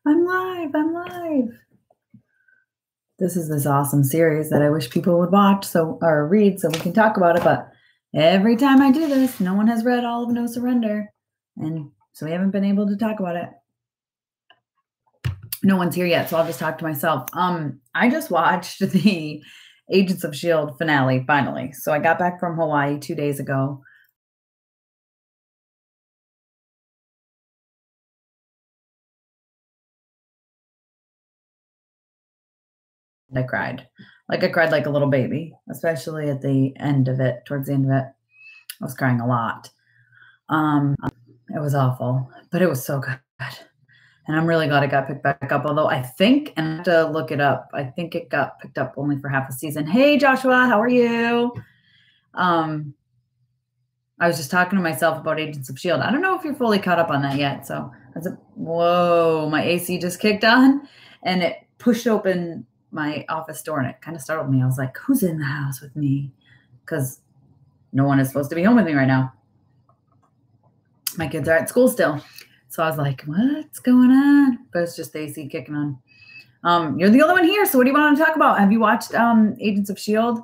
I'm live. I'm live. This is this awesome series that I wish people would watch or read so we can talk about it. But every time I do this, no one has read all of No Surrender. And so we haven't been able to talk about it. No one's here yet, so I'll just talk to myself. I just watched the Agents of S.H.I.E.L.D. finale, finally. So I got back from Hawaii 2 days ago. I cried. I cried like a little baby, especially at the end of it, towards the end of it. I was crying a lot. It was awful, but it was so good. And I'm really glad it got picked back up, although I think, and I have to look it up, I think it got picked up only for half a season. Hey, Joshua, how are you? I was just talking to myself about Agents of S.H.I.E.L.D. I don't know if you're fully caught up on that yet. So whoa, my AC just kicked on and it pushed open my office door and it kind of startled me. I was like, who's in the house with me? Because no one is supposed to be home with me right now. My kids are at school still. So I was like, what's going on? But it's just the AC kicking on. You're the only one here. So what do you want to talk about? Have you watched Agents of S.H.I.E.L.D.?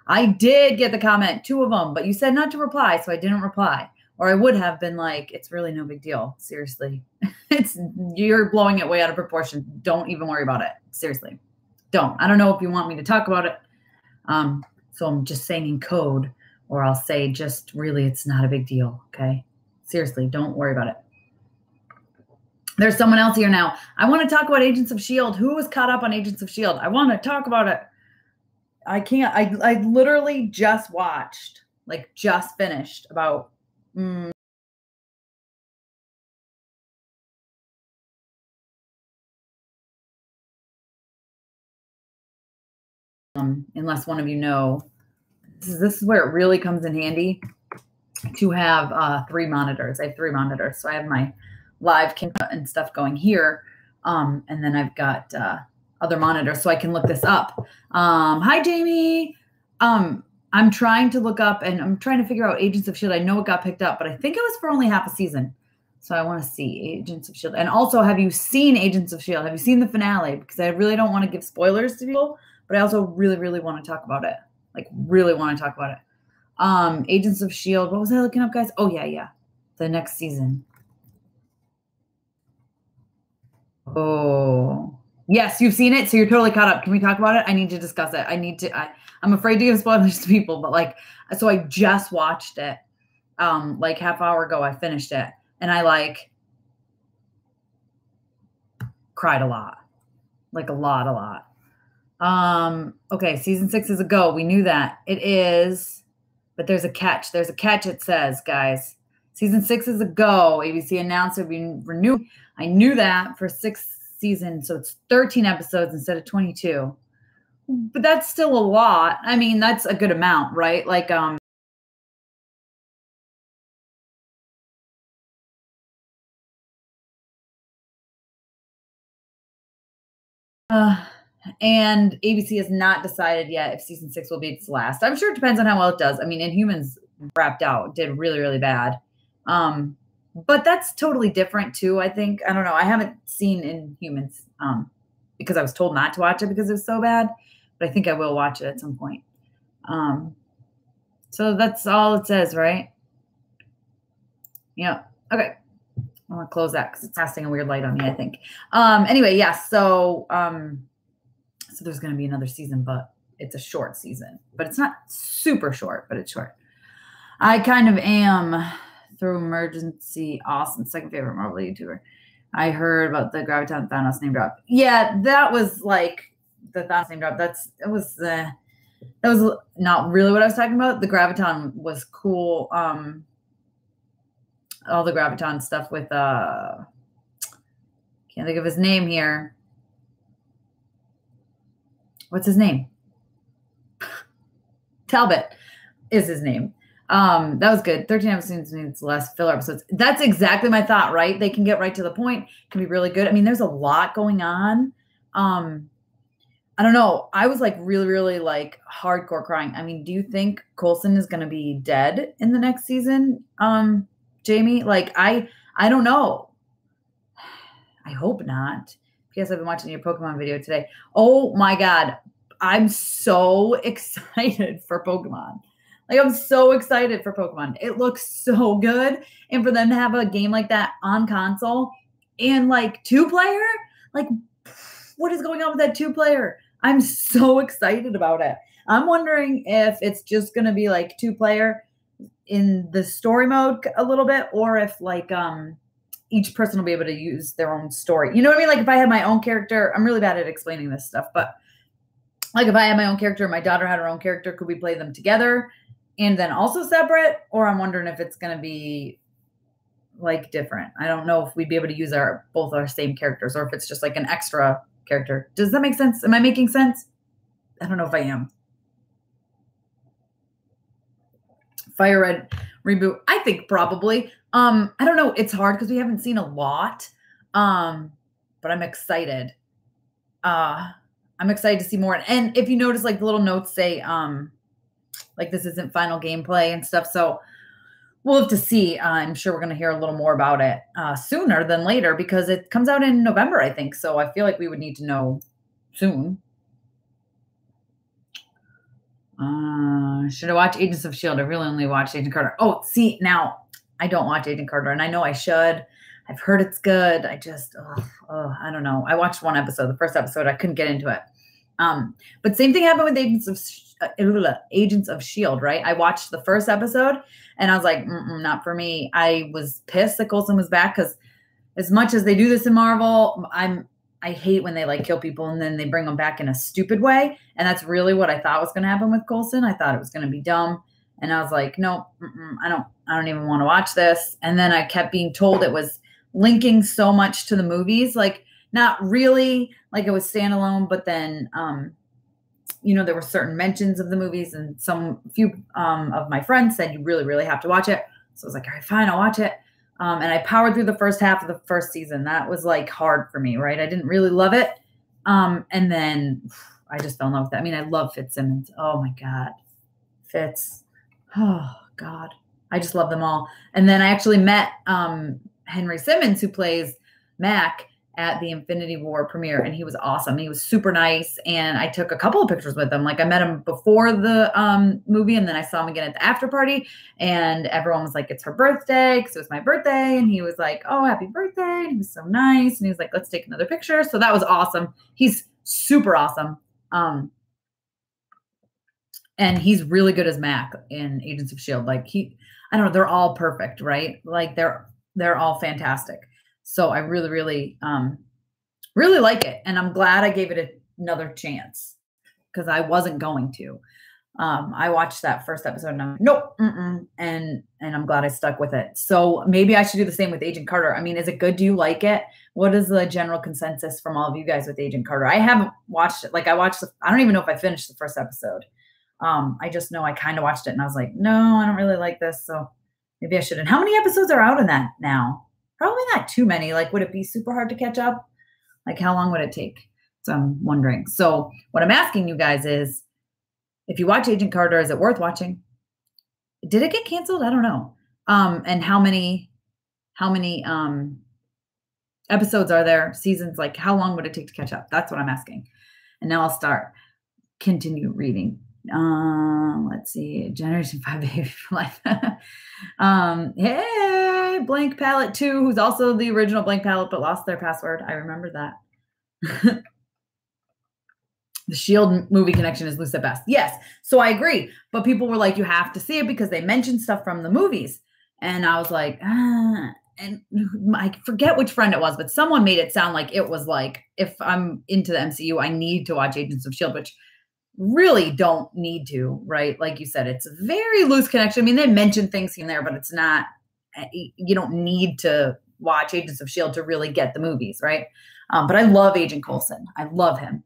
I did get the comment, 2 of them, but you said not to reply, so I didn't reply. Or I would have been like, it's really no big deal. Seriously. You're blowing it way out of proportion. Don't even worry about it. Seriously. Don't. I don't know if you want me to talk about it. So I'm just saying in code, or I'll say just really it's not a big deal, okay? Seriously, don't worry about it. There's someone else here now. I want to talk about Agents of S.H.I.E.L.D. Who was caught up on Agents of S.H.I.E.L.D.? I want to talk about it. I can't. I literally just watched, just finished about unless one of you know. This is where it really comes in handy to have 3 monitors. I have 3 monitors. So I have my live camera and stuff going here. And then I've got other monitors so I can look this up. Hi, Jamie. I'm trying to look up and I'm trying to figure out Agents of S.H.I.E.L.D. I know it got picked up, but I think it was for only half a season. So I want to see Agents of S.H.I.E.L.D. And also, have you seen Agents of S.H.I.E.L.D.? Have you seen the finale? Because I really don't want to give spoilers to people, but I also really, really want to talk about it. Really want to talk about it. Agents of S.H.I.E.L.D. What was I looking up, guys? Oh, yeah. The next season. Oh, yes, you've seen it, so you're totally caught up. Can we talk about it? I need to discuss it. I'm afraid to give spoilers to people, but so I just watched it. Half hour ago, I finished it, and I cried a lot, a lot. Okay, season 6 is a go. We knew that it is, but there's a catch. There's a catch. It says, guys, season 6 is a go. ABC announced it would be renewed. I knew that for 6th season, so it's 13 episodes instead of 22. But that's still a lot. I mean, that's a good amount, right? And ABC has not decided yet if season 6 will be its last. I'm sure it depends on how well it does. I mean, Inhumans wrapped out, did really, really bad. But that's totally different too, I think. I don't know. I haven't seen Inhumans because I was told not to watch it because it was so bad. But I think I will watch it at some point. So that's all it says, right? Yeah. Okay. I want to close that because it's casting a weird light on me, I think. Anyway, yeah. So there's going to be another season, but it's a short season. But it's not super short, but it's short. I kind of am through emergency. Awesome. Second favorite Marvel YouTuber. I heard about the Graviton Thanos name drop. Yeah, that was the Thanos name drop. That was not really what I was talking about. The Graviton was cool. All the Graviton stuff with can't think of his name here. What's his name? Talbot is his name. That was good. 13 episodes means less filler episodes. That's exactly my thought, right? They can get right to the point, can be really good. I mean, there's a lot going on. I don't know. I was really, really hardcore crying. I mean, do you think Coulson is going to be dead in the next season? Jamie, I don't know. I hope not. P.S. I've been watching your Pokemon video today. Oh my God. I'm so excited for Pokemon. Like, I'm so excited for Pokemon. It looks so good. And for them to have a game like that on console and like 2-player, like, what is going on with that 2-player? I'm so excited about it. I'm wondering if it's just going to be like 2-player in the story mode a little bit, or if like each person will be able to use their own story. You know what I mean? Like if I had my own character, I'm really bad at explaining this stuff, but like if I had my own character, my daughter had her own character, could we play them together and then also separate? Or I'm wondering if it's going to be like different. I don't know if we'd be able to use both our same characters, or if it's just like an extra character. Does that make sense? Am I making sense? I don't know if I am. Fire Red reboot. I think probably. I don't know. It's hard because we haven't seen a lot. But I'm excited. I'm excited to see more. And if you notice, like the little notes say, like this isn't final gameplay and stuff. So we'll have to see. I'm sure we're going to hear a little more about it sooner than later, because it comes out in November, I think. So I feel like we would need to know soon. Should I watch Agents of S.H.I.E.L.D.? I really only watched Agent Carter. Oh, see, now I don't watch Agent Carter, and I know I should. I've heard it's good. I just, I don't know. I watched one episode, the first episode. I couldn't get into it. But same thing happened with Agents of S.H.I.E.L.D., right? I watched the first episode, and I was like, not for me. I was pissed that Coulson was back, because as much as they do this in Marvel, I hate when they like kill people and then they bring them back in a stupid way. And that's really what I thought was going to happen with Coulson. I thought it was going to be dumb. And I was like, no, I don't even want to watch this. And then I kept being told it was linking so much to the movies, like not really, like it was standalone, but then, there were certain mentions of the movies, and few of my friends said, you really, really have to watch it. So I was like, all right, fine, I'll watch it. And I powered through the first half of the first season. That was like hard for me, right? I didn't really love it. And then I just fell in love with it. I mean, I love Fitzsimmons. Oh my God. Fitz. Oh God. I just love them all. And then I actually met Henry Simmons, who plays Mac, at the Infinity War premiere, and he was awesome. He was super nice, and I took a couple of pictures with him. Like I met him before the movie, and then I saw him again at the after party, and everyone was like, it's her birthday, because it was my birthday, and he was like, oh, happy birthday, and he was so nice, and he was like, let's take another picture. So that was awesome. He's super awesome. And he's really good as Mac in Agents of S.H.I.E.L.D. Like I don't know, they're all perfect, right? Like they're all fantastic. So I really, really, really like it. And I'm glad I gave it another chance, because I wasn't going to. I watched that first episode and I'm like, nope. And I'm glad I stuck with it. So maybe I should do the same with Agent Carter. I mean, is it good? Do you like it? What is the general consensus from all of you guys with Agent Carter? I haven't watched it. Like I don't even know if I finished the first episode. I just know I kind of watched it and I was like, no, I don't really like this. So maybe I shouldn't. How many episodes are out in that now? Probably not too many. Like, would it be super hard to catch up? Like, how long would it take? So I'm wondering. So what I'm asking you guys is, if you watch Agent Carter, is it worth watching? Did it get canceled? I don't know. And how many episodes are there? Seasons? Like, how long would it take to catch up? That's what I'm asking. And now I'll continue reading. Let's see. Generation 5 Baby for Life. Hey, Blank Palette 2, who's also the original Blank Palette but lost their password. I remember that. The S.H.I.E.L.D. movie connection is loose at best. Yes. So I agree. But people were like, you have to see it because they mentioned stuff from the movies. And I was like, and I forget which friend it was, but someone made it sound like it was like, if I'm into the MCU, I need to watch Agents of S.H.I.E.L.D., which really don't need to, right? Like you said, it's a very loose connection. I mean, they mention things in there, but it's not, you don't need to watch Agents of S.H.I.E.L.D. to really get the movies, right? But I love Agent Coulson. I love him.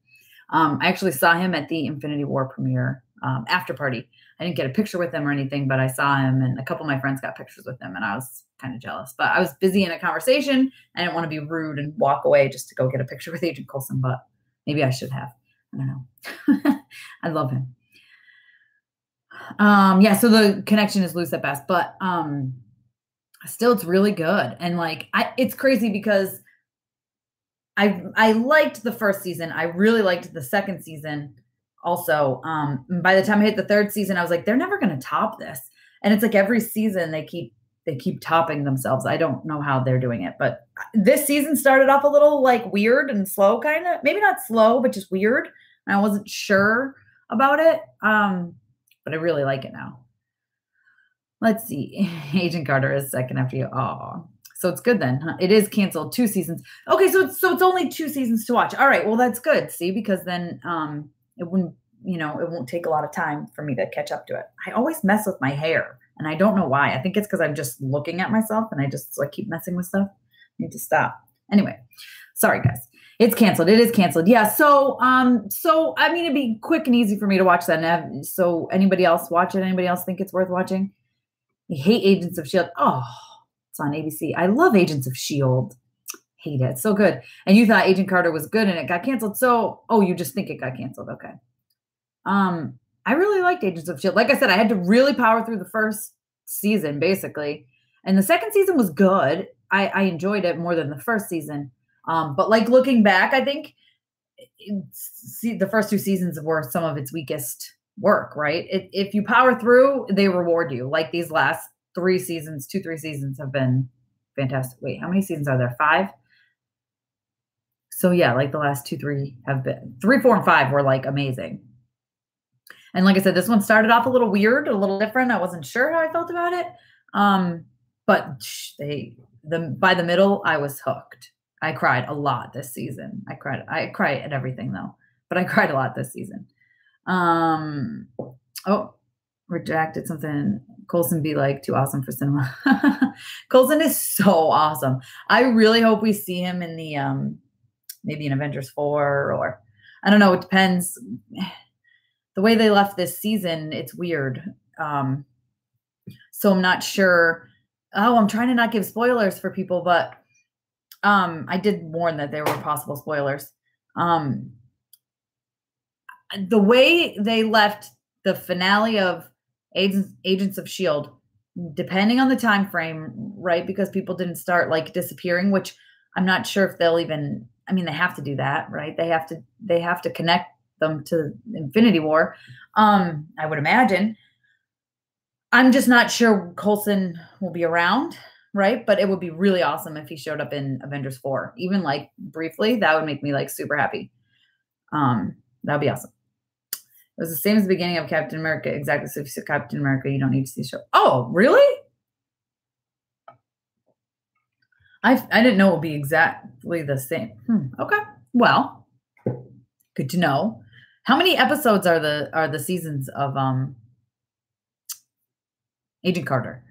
I actually saw him at the Infinity War premiere after party. I didn't get a picture with him or anything, but I saw him, and a couple of my friends got pictures with him, and I was kind of jealous. But I was busy in a conversation. I didn't want to be rude and walk away just to go get a picture with Agent Coulson, but maybe I should have. I don't know. I love him. Yeah, so the connection is loose at best, but still it's really good. And like it's crazy because I liked the first season. I really liked the second season also. By the time I hit the third season, I was like, they're never going to top this. And it's like every season they keep topping themselves. I don't know how they're doing it, but this season started off a little like weird and slow, kind of. Maybe not slow, but just weird. And I wasn't sure about it. But I really like it now. Let's see. Agent Carter is second after you. Oh, so it's good then. Huh? It is canceled 2 seasons. Okay, so it's only 2 seasons to watch. All right, well that's good. See, because then it wouldn't, it won't take a lot of time for me to catch up to it. I always mess with my hair, and I don't know why. I think it's because I'm just looking at myself and I just like keep messing with stuff. I need to stop. Anyway, sorry guys. It's canceled. It is canceled. Yeah. So I mean, it'd be quick and easy for me to watch that. So anybody else watch it? Anybody else think it's worth watching? I hate Agents of S.H.I.E.L.D. Oh, it's on ABC. I love Agents of S.H.I.E.L.D. Hate it. It's so good. And you thought Agent Carter was good and it got canceled. So, you just think it got canceled. Okay. I really liked Agents of S.H.I.E.L.D. Like I said, I had to really power through the first season, basically. And the second season was good. I enjoyed it more than the first season. But like looking back, I think the first 2 seasons were some of its weakest work, right? If you power through, they reward you. Like these last 3 seasons, 3 seasons have been fantastic. Wait, how many seasons are there? 5? So yeah, like the last 2, 3 have been 3, 4, and 5 were like amazing. And like I said, this one started off a little weird, a little different. I wasn't sure how I felt about it. But by the middle, I was hooked. I cried a lot this season. I cry at everything though, but I cried a lot this season. Redacted something. Coulson be like too awesome for cinema. Coulson is so awesome. I really hope we see him in the maybe in Avengers 4 or I don't know. It depends. The way they left this season, it's weird. So I'm not sure. Oh, I'm trying to not give spoilers for people, but I did warn that there were possible spoilers. The way they left the finale of Agents of S.H.I.E.L.D., depending on the time frame, right? Because people didn't start like disappearing, which I'm not sure if they'll even. I mean, they have to do that, right? They have to connect them to Infinity War. I would imagine. I'm just not sure Coulson will be around, right? But it would be really awesome if he showed up in Avengers 4, even like briefly. That would make me like super happy. That would be awesome. It was the same as the beginning of Captain America. Exactly. So if you see Captain America, you don't need to see the show. Oh, really? I didn't know it would be exactly the same. Okay. Well, good to know. How many episodes are the seasons of Agent Carter?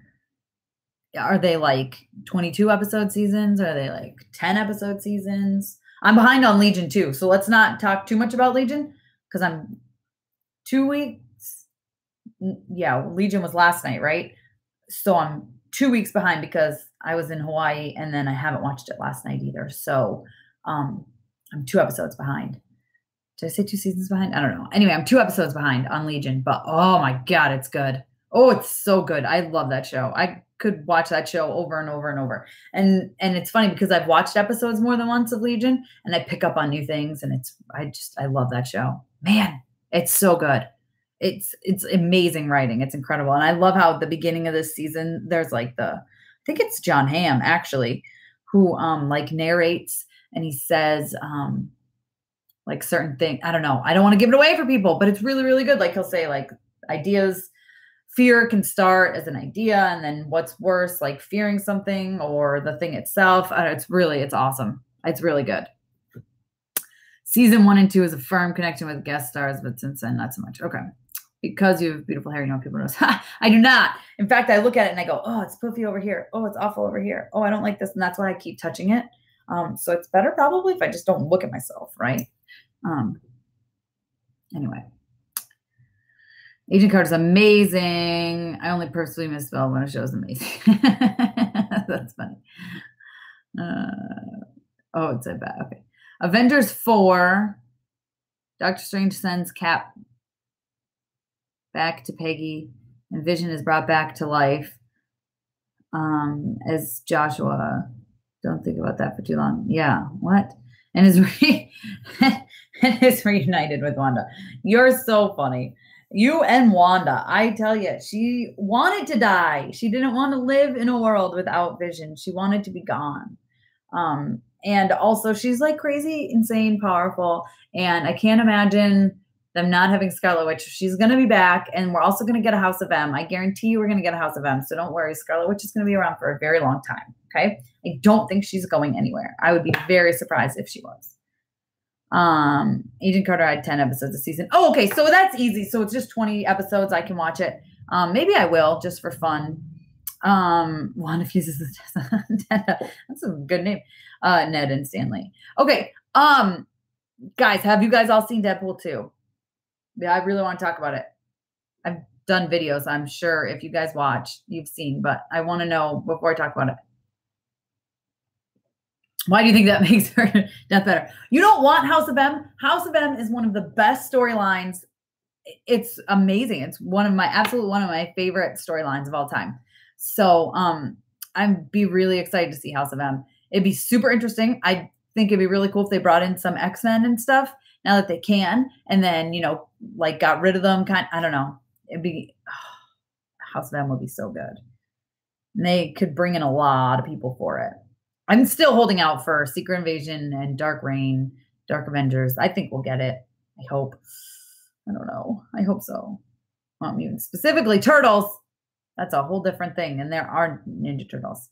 Are they like 22 episode seasons? Or are they like 10 episode seasons? I'm behind on Legion too. So let's not talk too much about Legion because I'm 2 weeks. Yeah, Legion was last night, right? So I'm 2 weeks behind because I was in Hawaii and then I haven't watched it last night either. So I'm 2 episodes behind. Did I say 2 seasons behind? I don't know. Anyway, I'm 2 episodes behind on Legion, but oh my God, it's good. Oh, it's so good. I love that show. I could watch that show over and over and over. And it's funny because I've watched episodes more than once of Legion and I pick up on new things and I love that show. Man, it's so good. It's amazing writing. It's incredible. And I love how at the beginning of this season, there's like I think it's John Hamm actually, who like narrates and he says like certain things. I don't know. I don't want to give it away for people, but it's really, really good. Like he'll say like ideas, fear can start as an idea. And then what's worse, like fearing something or the thing itself. It's awesome. It's really good. Season 1 and 2 is a firm connection with guest stars, but since then, not so much. Okay. Because you have beautiful hair, you know what people notice. I do not. In fact, I look at it and I go, oh, it's poofy over here. Oh, it's awful over here. Oh, I don't like this. And that's why I keep touching it. So it's better probably if I just don't look at myself, right? Anyway. Agent Carter's amazing. I only personally misspell when a show's amazing. That's funny. It's so bad. Okay. Avengers 4. Doctor Strange sends Cap back to Peggy, and Vision is brought back to life as Joshua. Don't think about that for too long. Yeah. What? and and is reunited with Wanda. You're so funny. You and Wanda, I tell you, she wanted to die. She didn't want to live in a world without Vision. She wanted to be gone. And also she's like crazy, insane, powerful. And I can't imagine them not having Scarlet Witch. She's going to be back. And we're also going to get a House of M. I guarantee you we're going to get a House of M. So don't worry. Scarlet Witch is going to be around for a very long time. Okay. I don't think she's going anywhere. I would be very surprised if she was. Agent Carter had 10 episodes a season. Oh, okay. So that's easy. So it's just 20 episodes. I can watch it. Maybe I will just for fun. Wanda fuses the that's a good name. Ned and Stanley. Okay. Guys, have you guys all seen Deadpool 2? Yeah, I really want to talk about it. I've done videos. I'm sure if you guys watch, you've seen, but I want to know before I talk about it. Why do you think that makes her death better? You don't want House of M? House of M is one of the best storylines. It's amazing. It's one of my favorite storylines of all time. So I'd be really excited to see House of M. It'd be super interesting. I think it'd be really cool if they brought in some X-Men and stuff now that they can, and then, like got rid of them. I don't know. It'd be House of M would be so good. And they could bring in a lot of people for it. I'm still holding out for Secret Invasion and Dark Reign, Dark Avengers. I think we'll get it. I hope. I don't know. I hope so. Not mutants. Specifically Turtles. That's a whole different thing. And there are Ninja Turtles.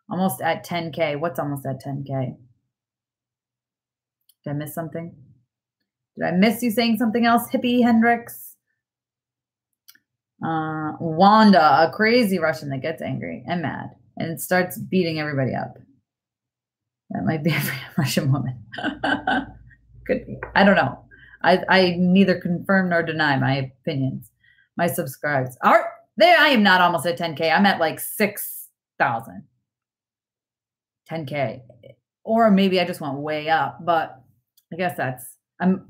Almost at 10K. What's almost at 10K? Did I miss something? Did I miss you saying something else? Hippie Hendrix. Wanda, a crazy Russian that gets angry and mad and starts beating everybody up. That might be a Russian woman. Could be. I don't know. I neither confirm nor deny my opinions. My subscribes are there. I am not almost at 10K. I'm at like 6,000. 10K. Or maybe I just went way up, but I guess I'm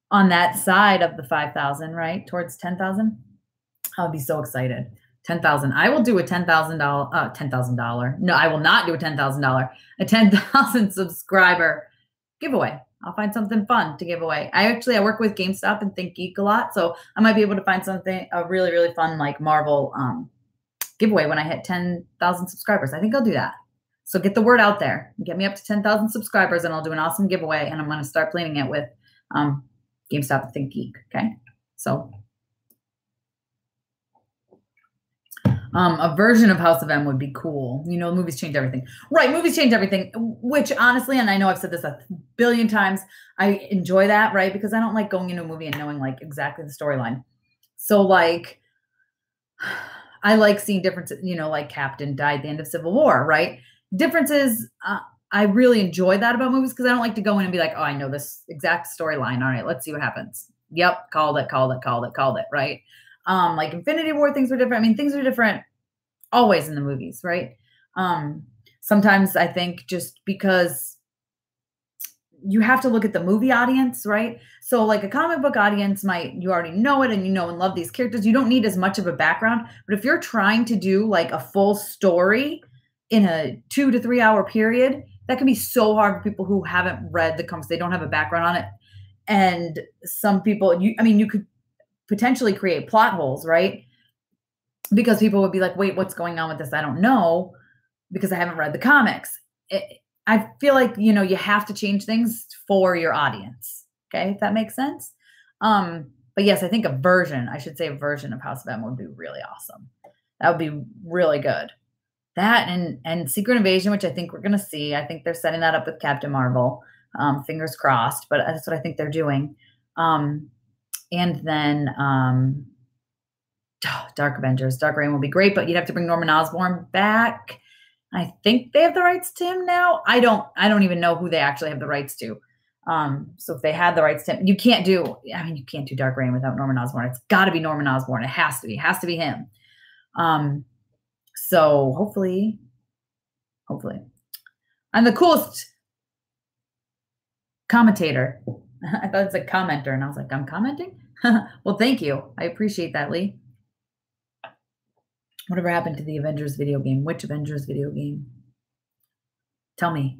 on that side of the 5,000, right? Towards 10,000. I'll be so excited. 10,000. I will do a $10,000. No, I will not do a $10,000. A 10,000 subscriber giveaway. I'll find something fun to give away. I work with GameStop and Think Geek a lot, so I might be able to find a really, really fun like Marvel giveaway when I hit 10,000 subscribers. I think I'll do that. So get the word out there. Get me up to 10,000 subscribers, and I'll do an awesome giveaway. And I'm going to start planning it with GameStop and Think Geek. Okay, so. A version of House of M would be cool. Movies change everything. Right, movies change everything, which honestly, and I know I've said this a billion times, I enjoy that, right? Because I don't like going into a movie and knowing like exactly the storyline. So like, I like seeing differences, like Captain died at the end of Civil War, right? Differences, I really enjoy that about movies because I don't like to go in and be like, oh, I know this exact storyline. All right, let's see what happens. Yep, called it, right? Like Infinity War, things were different. I mean, things are different always in the movies, right? Sometimes I think just because you have to look at the movie audience, right? So like a comic book audience you already know it and and love these characters. You don't need as much of a background. But if you're trying to do like a full story in a 2 to 3 hour period, that can be so hard for people who haven't read the comics. They don't have a background on it. And some people, you could potentially create plot holes, right? Because people would be like, wait, what's going on with this? I don't know because I haven't read the comics. I feel like, you have to change things for your audience. Okay. If that makes sense. But yes, I think a version of House of M would be really awesome. That would be really good. That and Secret Invasion, which I think we're going to see. I think they're setting that up with Captain Marvel. Fingers crossed, but that's what I think they're doing. And then Dark Avengers, Dark Reign will be great, but you'd have to bring Norman Osborn back. I think they have the rights to him now. I don't even know who they actually have the rights to. So if they had the rights to him, you can't do Dark Reign without Norman Osborn. It's got to be Norman Osborn. It has to be him. So hopefully, I'm the coolest commentator. I thought it's a commenter, and I was like, I'm commenting? Well, thank you. I appreciate that, Lee. Whatever happened to the Avengers video game? Which Avengers video game? Tell me.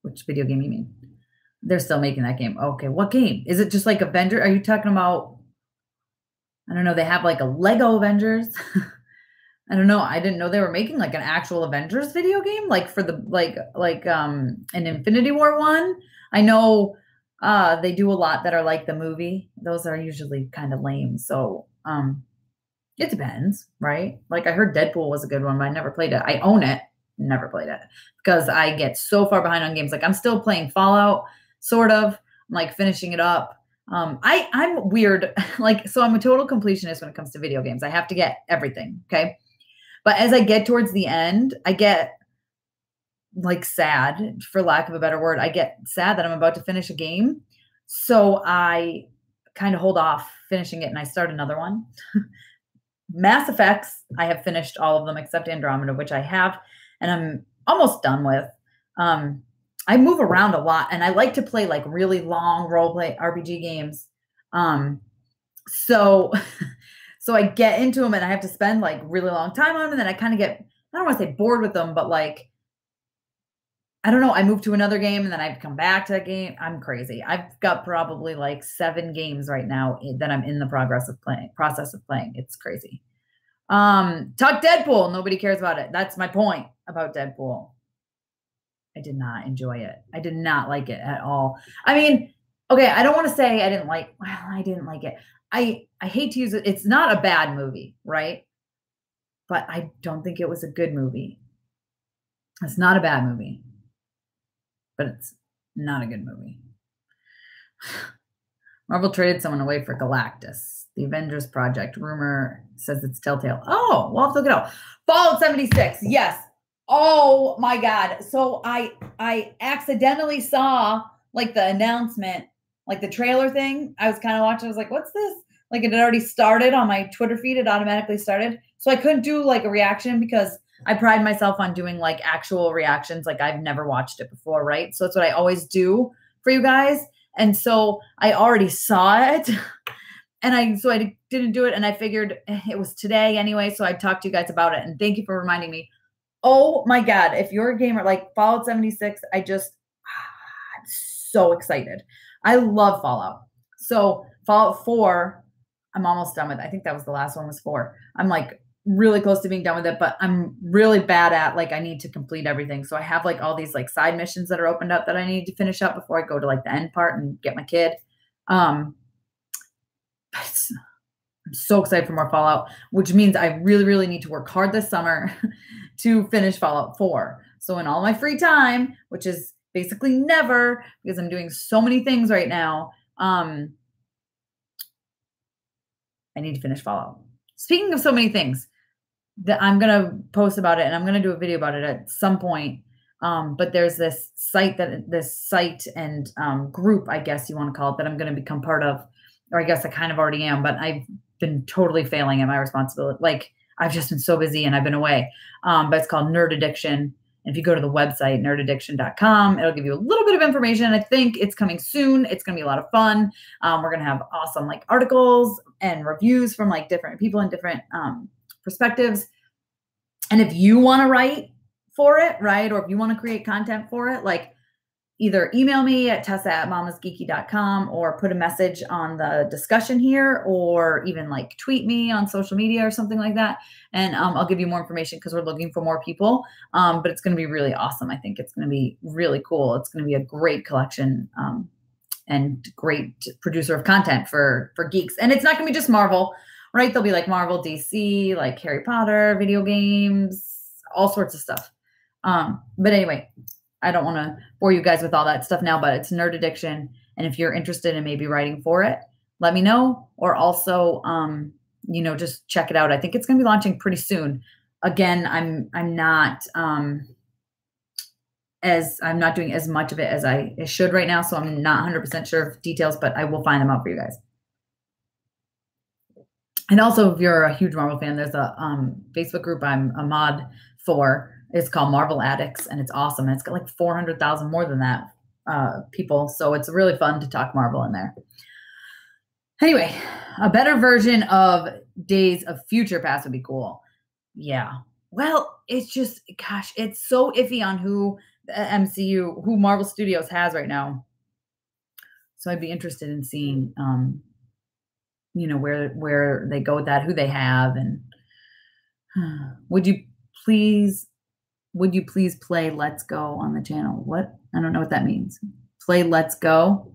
Which video game you mean? They're still making that game. Okay, what game? Is it just like Avenger? Are you talking about, I don't know, they have like a Lego Avengers? I don't know. I didn't know they were making like an actual Avengers video game, like for the an Infinity War one. I know they do a lot that are like the movie. Those are usually kind of lame. So it depends, right? Like I heard Deadpool was a good one, but I never played it. I own it, never played it because I get so far behind on games. Like I'm still playing Fallout, sort of. I'm like finishing it up. I'm weird. Like, so I'm a total completionist when it comes to video games. I have to get everything. Okay. But as I get towards the end, I get like sad, for lack of a better word. I get sad that I'm about to finish a game. So I kind of hold off finishing it and I start another one. Mass Effects, I have finished all of them except Andromeda, which I have, and I'm almost done with. I move around a lot and I like to play like really long role play RPG games. So I get into them and I have to spend like really long time on them. And then I kind of get, I don't want to say bored with them, but like, I don't know. I move to another game and then I come back to that game. I'm crazy. I've got probably like 7 games right now that I'm in the process of playing. It's crazy. Talk Deadpool. Nobody cares about it. That's my point about Deadpool. I did not enjoy it. I did not like it at all. I mean, okay, I don't want to say I didn't like it. I hate to use it. It's not a bad movie, right? But I don't think it was a good movie. It's not a bad movie, but it's not a good movie. Marvel traded someone away for Galactus. The Avengers Project. Rumor says it's Telltale. Oh, we'll have to look it up. Fallout 76. Yes. Oh my God. So I accidentally saw like the announcement, like the trailer thing. I was kind of watching. I was like, what's this? Like it had already started on my Twitter feed. It automatically started. So I couldn't do like a reaction because I pride myself on doing like actual reactions. Like I've never watched it before. Right. So that's what I always do for you guys. And so I already saw it and I didn't do it. And I figured it was today anyway. So I talked to you guys about it and thank you for reminding me. Oh my God. If you're a gamer like Fallout 76, I'm so excited. I love Fallout. So Fallout 4, I'm almost done with. I think that was the last one was 4. I'm like really close to being done with it, but I'm really bad at like, I need to complete everything. So I have like all these like side missions that are opened up that I need to finish up before I go to like the end part and get my kid. I'm so excited for more Fallout, which means I really, really need to work hard this summer to finish Fallout 4. So in all my free time, which is basically never because I'm doing so many things right now, I need to finish Fallout. Speaking of so many things, that I'm going to post about it and I'm going to do a video about it at some point. But there's this site and group, I guess you want to call it, that I'm going to become part of, or I guess I kind of already am, but I've been totally failing at my responsibility. Like I've just been so busy and I've been away. But it's called Nerd Addiction. And if you go to the website, nerdaddiction.com, it'll give you a little bit of information. I think it's coming soon. It's going to be a lot of fun. We're going to have awesome like articles and reviews from like different people and different perspectives. And if you want to write for it, right, or if you want to create content for it, like either email me at tessa@mamasgeeky.com or put a message on the discussion here or even like tweet me on social media or something like that. And I'll give you more information because we're looking for more people. But it's going to be really awesome. I think it's going to be really cool. It's going to be a great collection and great producer of content for geeks. And it's not going to be just Marvel, right? There'll be like Marvel, DC, like Harry Potter, video games, all sorts of stuff. But anyway, I don't want to bore you guys with all that stuff now, but it's Nerd Addiction. And if you're interested in maybe writing for it, let me know. Or also, just check it out. I think it's going to be launching pretty soon. Again, I'm not doing as much of it as I should right now. So I'm not 100% sure of details, but I will find them out for you guys. And also, if you're a huge Marvel fan, there's a Facebook group I'm a mod for. It's called Marvel Addicts, and it's awesome. And it's got like 400,000 more than that people. So it's really fun to talk Marvel in there. Anyway, a better version of Days of Future Past would be cool. Yeah. Well, it's just, gosh, it's so iffy on who MCU, who Marvel Studios has right now. So I'd be interested in seeing, where they go with that, who they have, and would you please would you please play Let's Go on the channel? What? I don't know what that means. Play Let's Go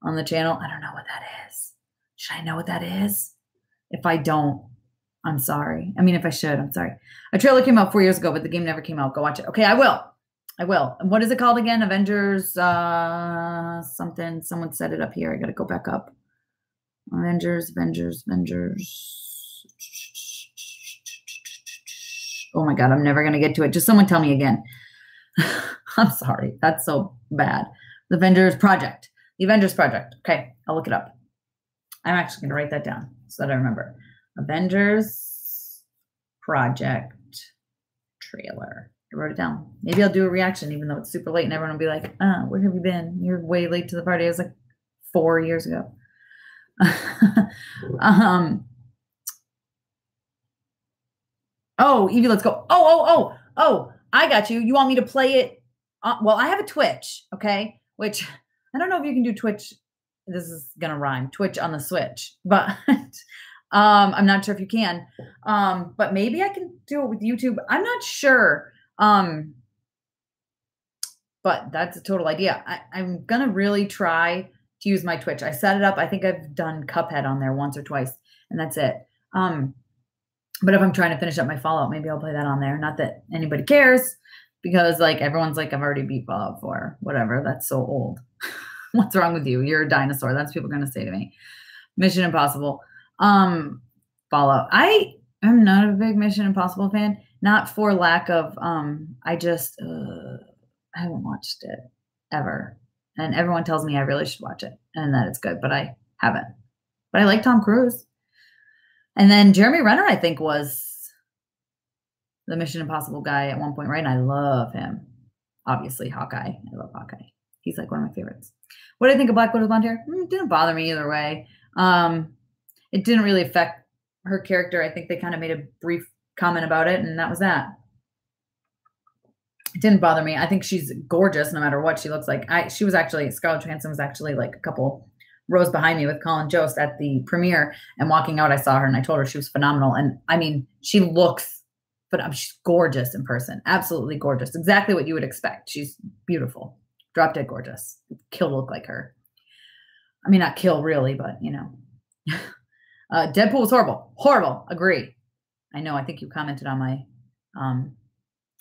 on the channel? I don't know what that is. Should I know what that is? If I don't, I'm sorry. I mean, if I should, I'm sorry. A trailer came out 4 years ago, but the game never came out. Go watch it. Okay, I will. I will. And what is it called again? Avengers something. Someone set it up here. I got to go back up. Avengers. Oh my God, I'm never going to get to it. Just someone tell me again. I'm sorry. That's so bad. The Avengers Project. The Avengers Project. Okay, I'll look it up. I'm actually going to write that down so that I remember. Avengers Project trailer. I wrote it down. Maybe I'll do a reaction even though it's super late and everyone will be like, where have you been? You're way late to the party. It was like 4 years ago. Oh, Evie, let's go. Oh, I got you. You want me to play it? Well, I have a Twitch, okay? Which I don't know if you can do Twitch. This is going to rhyme. Twitch on the Switch. But I'm not sure if you can. But maybe I can do it with YouTube. I'm not sure. But that's a total idea. I'm going to really try to use my Twitch. I set it up. I think I've done Cuphead on there once or twice, and that's it. But if I'm trying to finish up my Fallout, maybe I'll play that on there. Not that anybody cares, because like everyone's like, I've already beat Fallout 4. Whatever. That's so old. What's wrong with you? You're a dinosaur. That's what people are going to say to me. Mission Impossible. Fallout. I am not a big Mission Impossible fan. Not for lack of, I haven't watched it ever. And everyone tells me I really should watch it and that it's good, but I haven't. But I like Tom Cruise. And then Jeremy Renner, I think, was the Mission Impossible guy at one point, right? And I love him. Obviously, Hawkeye. I love Hawkeye. He's like one of my favorites. What do I think of Black Widow's blonde hair? It didn't bother me either way. It didn't really affect her character. I think they kind of made a brief comment about it, and that was that. It didn't bother me. I think she's gorgeous no matter what she looks like. Scarlett Johansson was actually like a couple rows behind me with Colin Jost at the premiere, and walking out, I saw her and I told her she was phenomenal. And I mean, she looks, but she's gorgeous in person. Absolutely gorgeous. Exactly what you would expect. She's beautiful. Drop dead gorgeous. Kill look like her. I mean, not kill really, but you know. Deadpool was horrible. Horrible. Agree. I know. I think you commented on my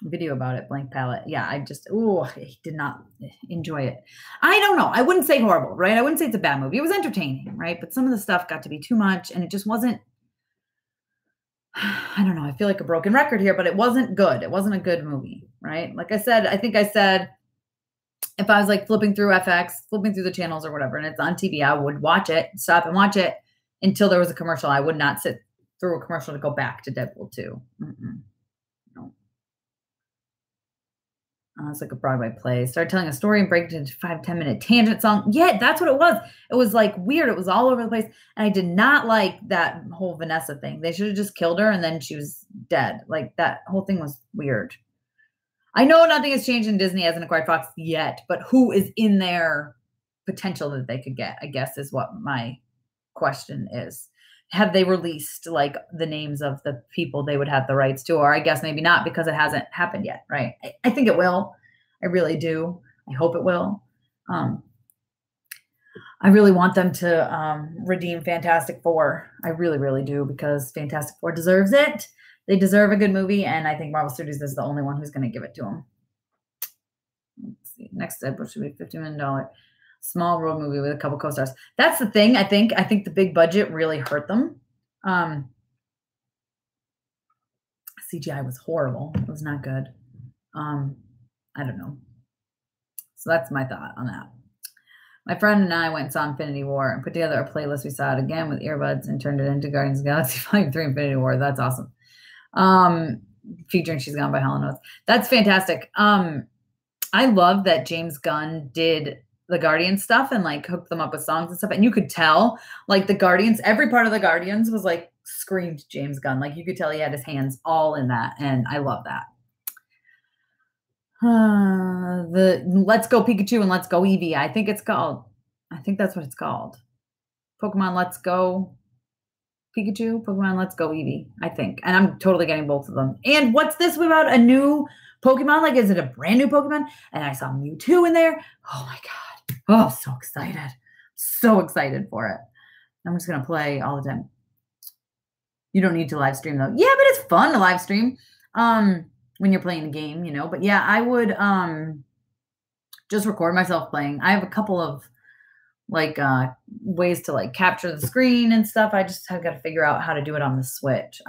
video about it, Blank Palette. Yeah, I did not enjoy it. I don't know. I wouldn't say horrible, right? I wouldn't say it's a bad movie. It was entertaining, right? But some of the stuff got to be too much, and it just wasn't, I don't know. I feel like a broken record here, but it wasn't good. It wasn't a good movie, right? Like I said, I think I said, if I was like flipping through FX, flipping through the channels or whatever, and it's on TV, I would watch it, stop and watch it until there was a commercial. I would not sit through a commercial to go back to Deadpool 2. No. It's like a Broadway play. Start telling a story and break it into 5-10 minute tangent song. Yeah, that's what it was. It was like weird. It was all over the place. And I did not like that whole Vanessa thing. They should have just killed her and then she was dead. Like that whole thing was weird. I know nothing has changed and Disney hasn't acquired Fox yet, but who is in their potential that they could get, I guess, is what my question is. Have they released like the names of the people they would have the rights to? Or I guess maybe not because it hasn't happened yet, right? I think it will. I really do. I hope it will. I really want them to redeem Fantastic Four. I really, really do, because Fantastic Four deserves it. They deserve a good movie, and I think Marvel Studios is the only one who's going to give it to them. Let's see. Next episode should be $50 million. Small road movie with a couple co-stars. That's the thing. I think the big budget really hurt them. CGI was horrible. It was not good. I don't know. So that's my thought on that. My friend and I went and saw Infinity War and put together a playlist. We saw it again with earbuds and turned it into Guardians of the Galaxy Volume 3 Infinity War. That's awesome. Featuring She's Gone by Hall & Oates. That's fantastic. I love that James Gunn did the Guardians stuff and like hooked them up with songs and stuff. And you could tell like the Guardians, every part of the Guardians was like screamed James Gunn. Like you could tell he had his hands all in that. And I love that. The Let's Go Pikachu and Let's Go Eevee. I think it's called. I think that's what it's called. Pokemon Let's Go Pikachu, Pokemon Let's Go Eevee, I think. And I'm totally getting both of them. And what's this about a new Pokemon? Like, is it a brand new Pokemon? And I saw Mewtwo in there. Oh my God. Oh, so excited. So excited for it. I'm just going to play all the time. You don't need to live stream though. Yeah, but it's fun to live stream when you're playing a game, you know. But yeah, I would just record myself playing. I have a couple of like ways to like capture the screen and stuff. I just have got to figure out how to do it on the Switch.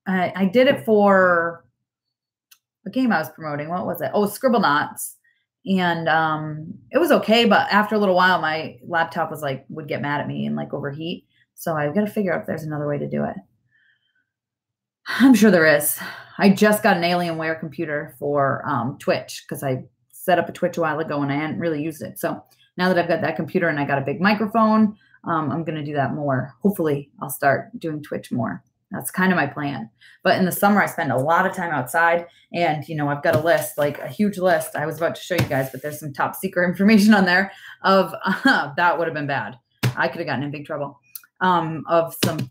I did it for a game I was promoting. What was it? Oh, Scribblenauts. And it was okay, but after a little while my laptop was like would get mad at me and like overheat. So I've got to figure out if there's another way to do it. I'm sure there is. I just got an Alienware computer for Twitch because I set up a Twitch a while ago and I hadn't really used it. So now that I've got that computer and I got a big microphone, I'm going to do that more. Hopefully I'll start doing Twitch more. That's kind of my plan. But in the summer, I spend a lot of time outside and, you know, I've got a list, like a huge list. I was about to show you guys, but there's some top secret information on there of that would have been bad. I could have gotten in big trouble of some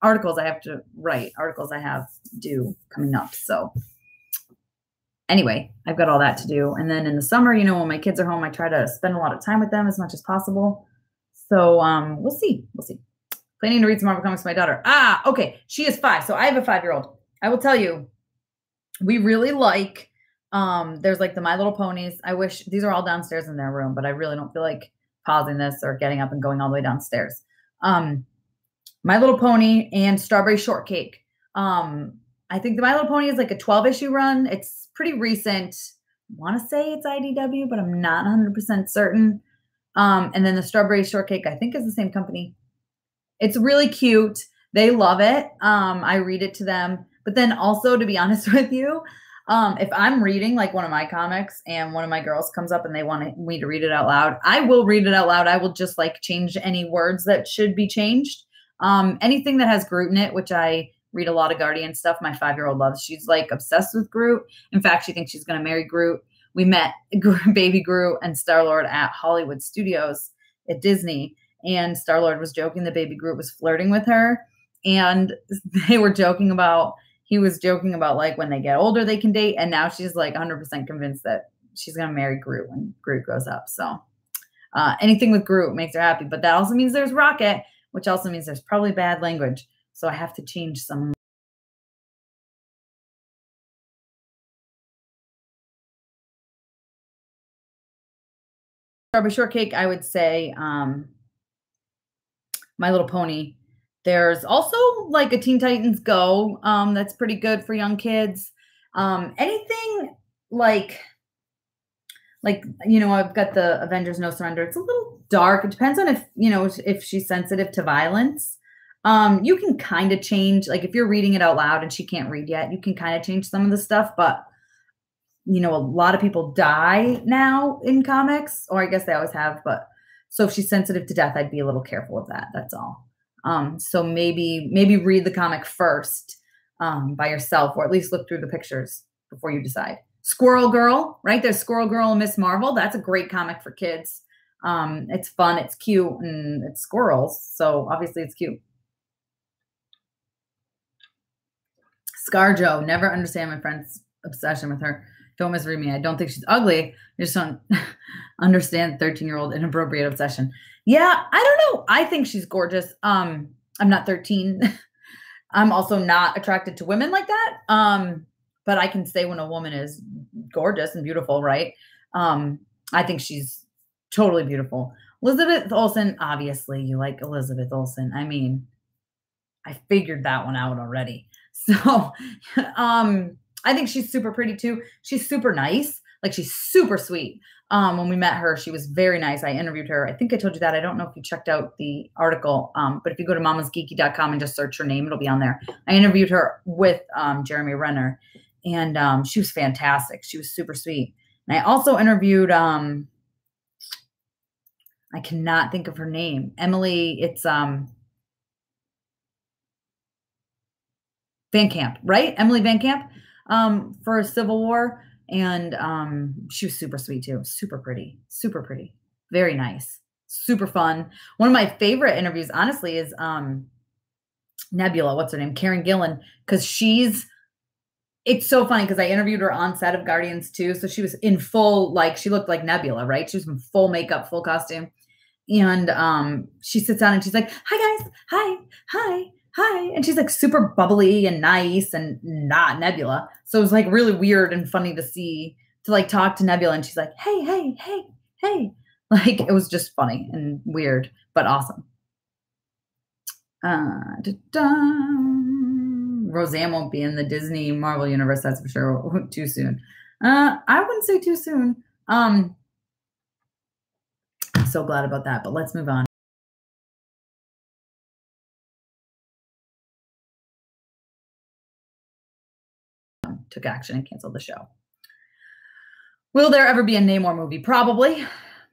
articles I have to write, articles I have due coming up. So anyway, I've got all that to do. And then in the summer, you know, when my kids are home, I try to spend a lot of time with them as much as possible. So we'll see. We'll see. Planning to read some Marvel comics to my daughter. Ah, okay. She is 5. So I have a 5-year-old. I will tell you, we really like, there's like the My Little Ponies. I wish these are all downstairs in their room, but I really don't feel like pausing this or getting up and going all the way downstairs. My Little Pony and Strawberry Shortcake. I think the My Little Pony is like a 12-issue run. It's pretty recent. I want to say it's IDW, but I'm not 100% certain. And then the Strawberry Shortcake, I think, is the same company. It's really cute. They love it. I read it to them. But then also, to be honest with you, if I'm reading like one of my comics and one of my girls comes up and they want me to read it out loud, I will read it out loud. I will just like change any words that should be changed. Anything that has Groot in it, which I read a lot of Guardian stuff, my 5-year-old loves. She's like obsessed with Groot. In fact, she thinks she's going to marry Groot. We met baby Groot and Star-Lord at Hollywood Studios at Disney. And Star-Lord was joking that baby Groot was flirting with her. And they were joking about, he was joking about like when they get older, they can date. And now she's like 100% convinced that she's going to marry Groot when Groot grows up. So anything with Groot makes her happy. But that also means there's Rocket, which also means there's probably bad language. So I have to change some. Strawberry Shortcake, I would say My Little Pony. There's also like a Teen Titans Go that's pretty good for young kids. Anything like, you know, I've got the Avengers No Surrender. It's a little dark. It depends on if, you know, if she's sensitive to violence. You can kind of change, like if you're reading it out loud and she can't read yet, you can kind of change some of the stuff. But, you know, a lot of people die now in comics, or I guess they always have. But so if she's sensitive to death, I'd be a little careful of that. That's all. So maybe read the comic first by yourself, or at least look through the pictures before you decide. Squirrel Girl, right? There's Squirrel Girl and Miss Marvel. That's a great comic for kids. It's fun, it's cute, and it's squirrels. So obviously it's cute. ScarJo, never understand my friend's obsession with her. Don't misread me. I don't think she's ugly. I just don't understand 13-year-old inappropriate obsession. Yeah, I don't know. I think she's gorgeous. I'm not 13. I'm also not attracted to women like that. But I can say when a woman is gorgeous and beautiful, right? I think she's totally beautiful. Elizabeth Olsen, obviously you like Elizabeth Olsen. I mean, I figured that one out already. So I think she's super pretty too. She's super nice. Like she's super sweet. When we met her, she was very nice. I interviewed her. I think I told you that. I don't know if you checked out the article, but if you go to mamasgeeky.com and just search her name, it'll be on there. I interviewed her with Jeremy Renner, and she was fantastic. She was super sweet. And I also interviewed, I cannot think of her name. Emily, it's Van Camp, right? Emily Van Camp for Civil War. And she was super sweet too. Super pretty. Super pretty. Very nice. Super fun. One of my favorite interviews, honestly, is Nebula. What's her name? Karen Gillan. Because it's so funny because I interviewed her on set of Guardians 2. So she was in full, like, she looked like Nebula, right? She was in full makeup, full costume. And she sits down and she's like, hi guys, hi. And she's like super bubbly and nice and not Nebula. So it was like really weird and funny to see, to like talk to Nebula and she's like, hey. Like it was just funny and weird, but awesome. Roseanne won't be in the Disney Marvel universe, that's for sure. Too soon. I wouldn't say too soon. I'm so glad about that, but let's move on. Took action and canceled the show. Will there ever be a Namor movie? Probably.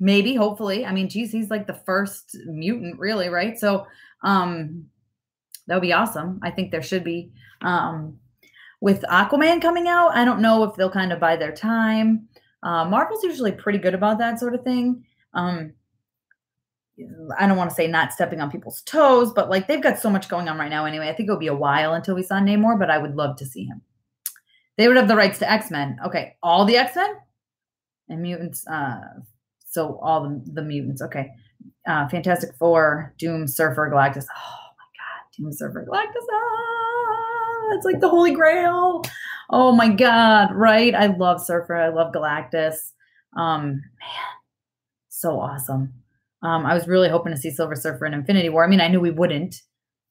Maybe, hopefully. I mean, geez, he's like the first mutant, really, right? So that would be awesome. I think there should be. With Aquaman coming out, I don't know if they'll kind of buy their time. Marvel's usually pretty good about that sort of thing. I don't want to say not stepping on people's toes, but like they've got so much going on right now anyway. I think it'll be a while until we saw Namor, but I would love to see him. They would have the rights to X-Men. Okay, all the X-Men and mutants. So all the mutants. Okay, Fantastic Four, Doom, Surfer, Galactus. Oh my God, Doom, Surfer, Galactus. It's like the Holy Grail. Oh my God, right? I love Surfer. I love Galactus. Man, so awesome. I was really hoping to see Silver Surfer in Infinity War. I mean, I knew we wouldn't,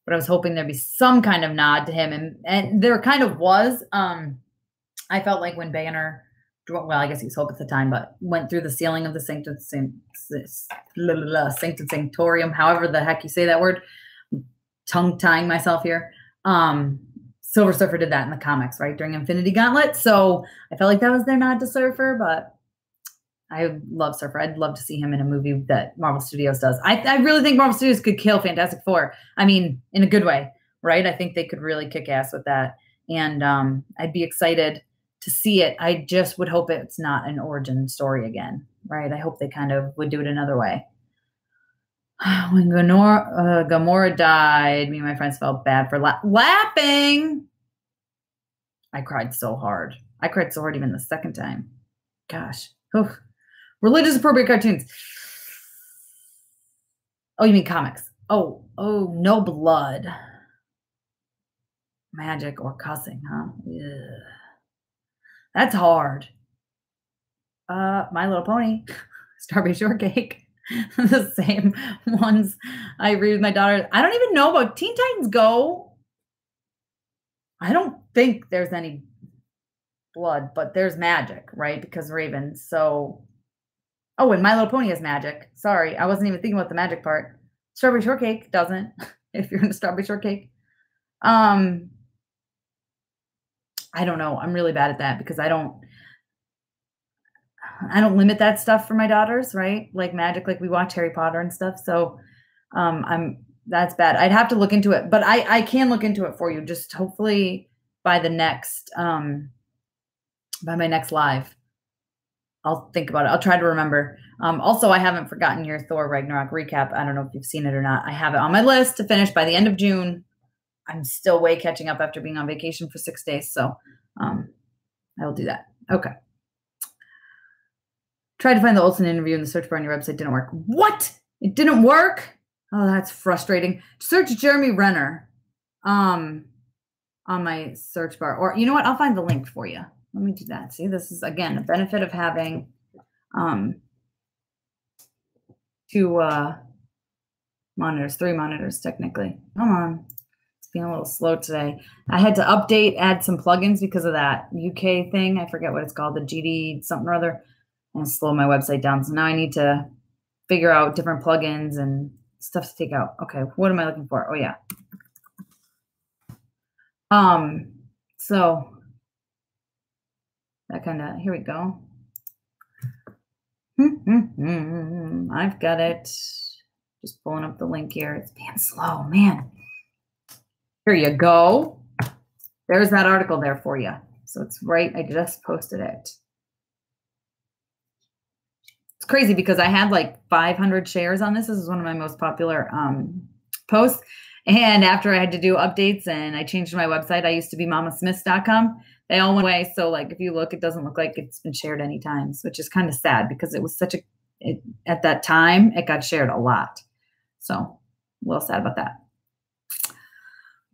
but I was hoping there'd be some kind of nod to him, and there kind of was. I felt like when Banner, well, I guess he was Hope at the time, but went through the ceiling of the Sanctum Sanctorium, however the heck you say that word, tongue-tying myself here. Silver Surfer did that in the comics, right, during Infinity Gauntlet. So I felt like that was their nod to Surfer, but I love Surfer. I'd love to see him in a movie that Marvel Studios does. I really think Marvel Studios could kill Fantastic Four. I mean, in a good way, right? I think they could really kick ass with that. And I'd be excited to see it. I just would hope it's not an origin story again, right? I hope they kind of would do it another way. When Gamora died, me and my friends felt bad for laughing. I cried so hard. I cried so hard even the second time. Gosh. Oof. Religious appropriate cartoons. Oh, you mean comics? Oh, no blood. Magic or cussing, huh? Yeah. That's hard. My Little Pony, Strawberry Shortcake, the same ones I read with my daughter. I don't even know about Teen Titans Go. I don't think there's any blood, but there's magic, right? Because Raven. So, oh, and My Little Pony has magic. Sorry, I wasn't even thinking about the magic part. Strawberry Shortcake doesn't. If you're into Strawberry Shortcake, I don't know. I'm really bad at that because I don't limit that stuff for my daughters, right? Like magic, like we watch Harry Potter and stuff. So that's bad. I'd have to look into it, but I can look into it for you. Just hopefully by the next by my next live, I'll think about it. I'll try to remember. Also, I haven't forgotten your Thor Ragnarok recap. I don't know if you've seen it or not. I have it on my list to finish by the end of June. I'm still way catching up after being on vacation for 6 days. So I will do that. Okay. Tried to find the Olsen interview in the search bar on your website. Didn't work. What? It didn't work? Oh, that's frustrating. Search Jeremy Renner on my search bar. Or you know what? I'll find the link for you. Let me do that. See, this is, again, a benefit of having two monitors, 3 monitors technically. Come on. Being a little slow today. I had to add some plugins because of that UK thing. I forget what it's called, the GD something or other, and slow my website down. So now I need to figure out different plugins and stuff to take out. Okay, what am I looking for? Oh yeah. So that kind of, here we go. I've got it. Just pulling up the link here. It's being slow, man. Here you go. There's that article there for you. So it's right. I just posted it. crazy because I had like 500 shares on this. This is one of my most popular posts. And after I had to do updates and I changed my website, I used to be mamasmiths.com. They all went away. So like, if you look, it doesn't look like it's been shared any times, which is kind of sad because it was such at that time, it got shared a lot. So a little sad about that.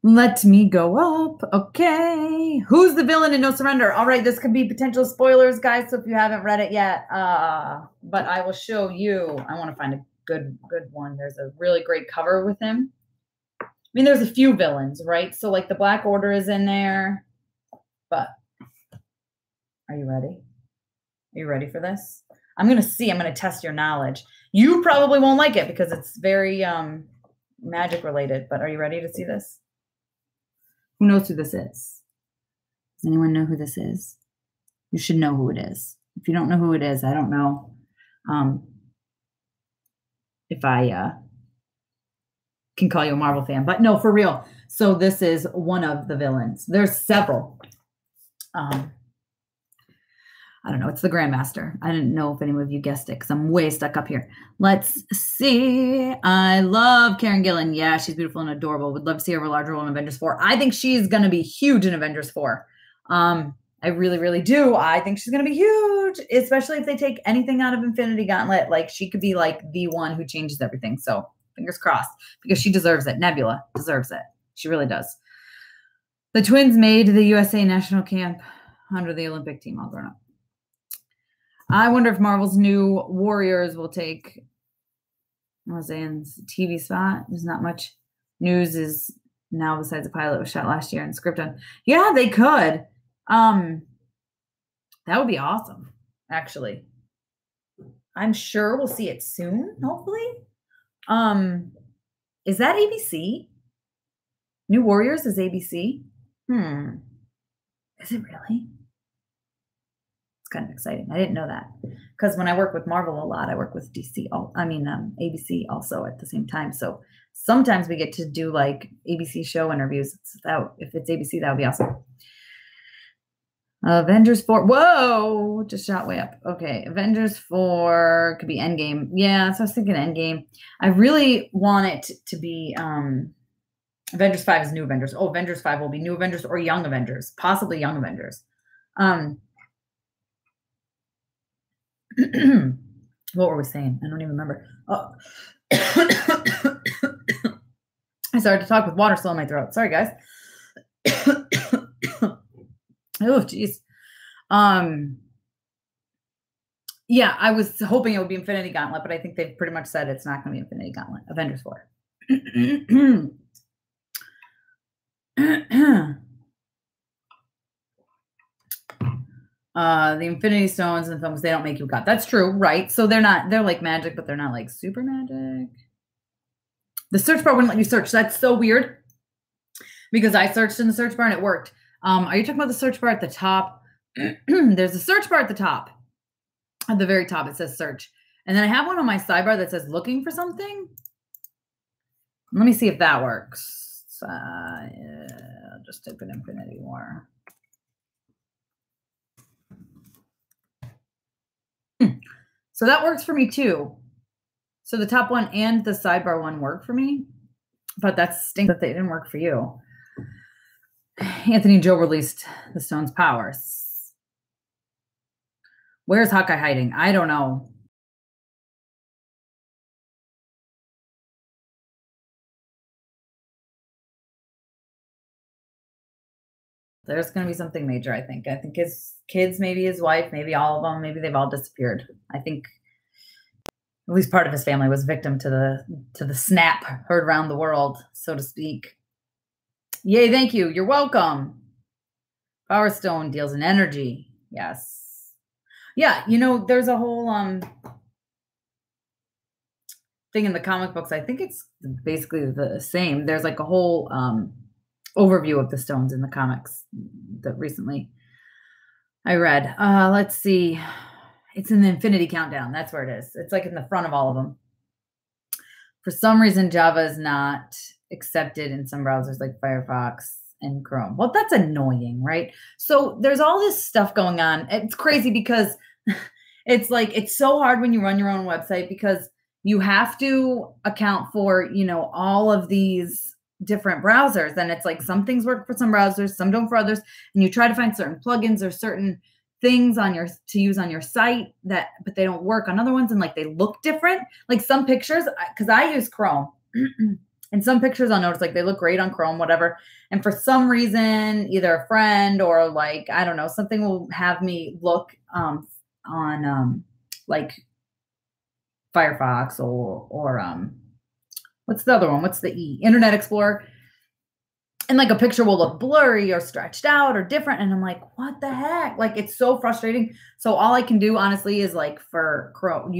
Let me go up. Okay. Who's the villain in No Surrender? All right. This could be potential spoilers, guys. So if you haven't read it yet, but I will show you. I want to find a good one. There's a really great cover with him. I mean, there's a few villains, right? So like the Black Order is in there, but are you ready? Are you ready for this? I'm going to test your knowledge. You probably won't like it because it's very magic related, but are you ready to see this? Who knows who this is? Does anyone know who this is? You should know who it is. If you don't know who it is, I don't know if I can call you a Marvel fan. But no, for real. So this is one of the villains. There's several. I don't know. It's the Grandmaster. I didn't know if anyone of you guessed it because I'm way stuck up here. Let's see. I love Karen Gillan. Yeah, she's beautiful and adorable. Would love to see her a larger role in Avengers 4. I think she's going to be huge in Avengers 4. I really, really do. I think she's going to be huge, especially if they take anything out of Infinity Gauntlet. Like, she could be like the one who changes everything. So fingers crossed because she deserves it. Nebula deserves it. She really does. The twins made the USA national camp under the Olympic team all grown up. I wonder if Marvel's new Warriors will take Roseanne's TV spot. There's not much news is now besides the pilot was shot last year and script on. Yeah, they could. That would be awesome, actually. I'm sure we'll see it soon, hopefully. Is that ABC? New Warriors is ABC? Is it really? It's kind of exciting. I didn't know that because when I work with Marvel a lot, I work with ABC also at the same time. So sometimes we get to do like ABC show interviews. If it's ABC, that would be awesome. Avengers 4. Whoa, just shot way up. Okay, Avengers 4 could be Endgame. Yeah, so I was thinking Endgame. I really want it to be Avengers 5 is New Avengers. Oh, Avengers 5 will be New Avengers or Young Avengers, possibly Young Avengers. What were we saying? I don't even remember. Oh. I started to talk with water still in my throat. Sorry, guys. Oh, geez. Yeah, I was hoping it would be Infinity Gauntlet, but I think they've pretty much said it's not going to be Infinity Gauntlet. Avengers 4. The Infinity Stones in the films, they don't make you God. That's true, right? So they're like magic, but they're not like super magic. The search bar wouldn't let you search. That's so weird because I searched in the search bar and it worked. Are you talking about the search bar at the top? There's a search bar at the top. At the very top, it says search. And then I have one on my sidebar that says looking for something. Let me see if that works. I'll just type in Infinity War. So that works for me too. So the top one and the sidebar one work for me, but that stinks that they didn't work for you. Anthony and Joe released the Stone's powers. Where's Hawkeye hiding? I don't know. There's going to be something major, I think. I think his kids, maybe his wife, maybe all of them, maybe they've all disappeared. I think at least part of his family was victim to the snap heard around the world, so to speak. Yay, thank you. You're welcome. Power Stone deals in energy. Yes. Yeah, you know, there's a whole thing in the comic books. I think it's basically the same. There's like a whole overview of the stones in the comics that recently I read. Let's see. It's in the Infinity Countdown. That's where it is. It's like in the front of all of them. For some reason, Java is not accepted in some browsers like Firefox and Chrome. Well, that's annoying, right? So there's all this stuff going on. It's crazy because It's like, it's so hard when you run your own website because you have to account for, all of these different browsers. And it's like some things work for some browsers, some don't for others. And you try to find certain plugins or certain things to use on your site but they don't work on other ones. And like, they look different. Like some pictures, cause I use Chrome and some pictures I'll notice like they look great on Chrome, whatever. And for some reason, either a friend or like, I don't know, something will have me look, on like Firefox or what's the other one? What's the E? Internet Explorer. And like a picture will look blurry or stretched out or different. And I'm like, what the heck? Like, it's so frustrating. So all I can do honestly is like for Chrome,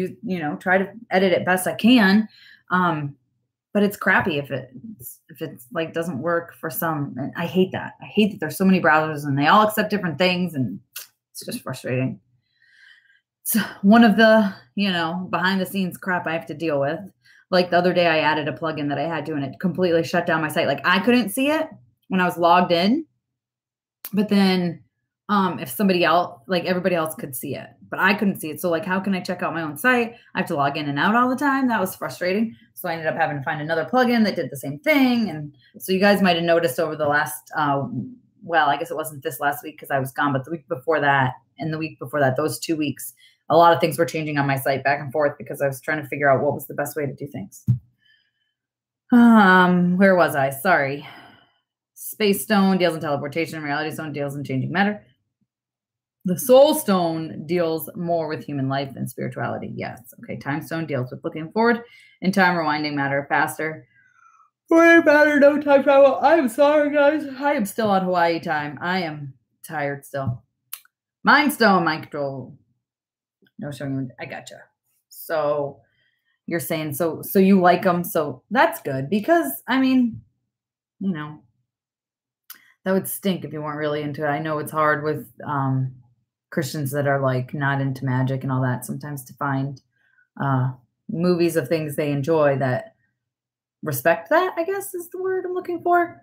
try to edit it best I can. But it's crappy if it's like doesn't work for some. And I hate that. I hate that there's so many browsers and they all accept different things, and it's just frustrating. It's one of the, behind the scenes crap I have to deal with. Like the other day I added a plugin that I had to, and it completely shut down my site. Like I couldn't see it when I was logged in, but then if somebody else, like everybody else could see it, but I couldn't see it. So like, how can I check out my own site? I have to log in and out all the time. That was frustrating. So I ended up having to find another plugin that did the same thing. And so you guys might've noticed over the last, I guess it wasn't this last week because I was gone, but the week before that and the week before that, those 2 weeks, a lot of things were changing on my site back and forth because I was trying to figure out what was the best way to do things. Where was I? Sorry. Space Stone deals in teleportation. Reality Stone deals in changing matter. The Soul Stone deals more with human life and spirituality. Yes. Okay. Time Stone deals with looking forward, and time rewinding matter faster. Way matter, no time travel. I am sorry, guys. I am still on Hawaii time. I am tired still. Mind Stone, mind control. No showing. I gotcha. So you're saying so you like them, so that's good because I mean, that would stink if you weren't really into it. I know it's hard with Christians that are like not into magic and all that sometimes to find movies of things they enjoy that respect that, I guess is the word I'm looking for.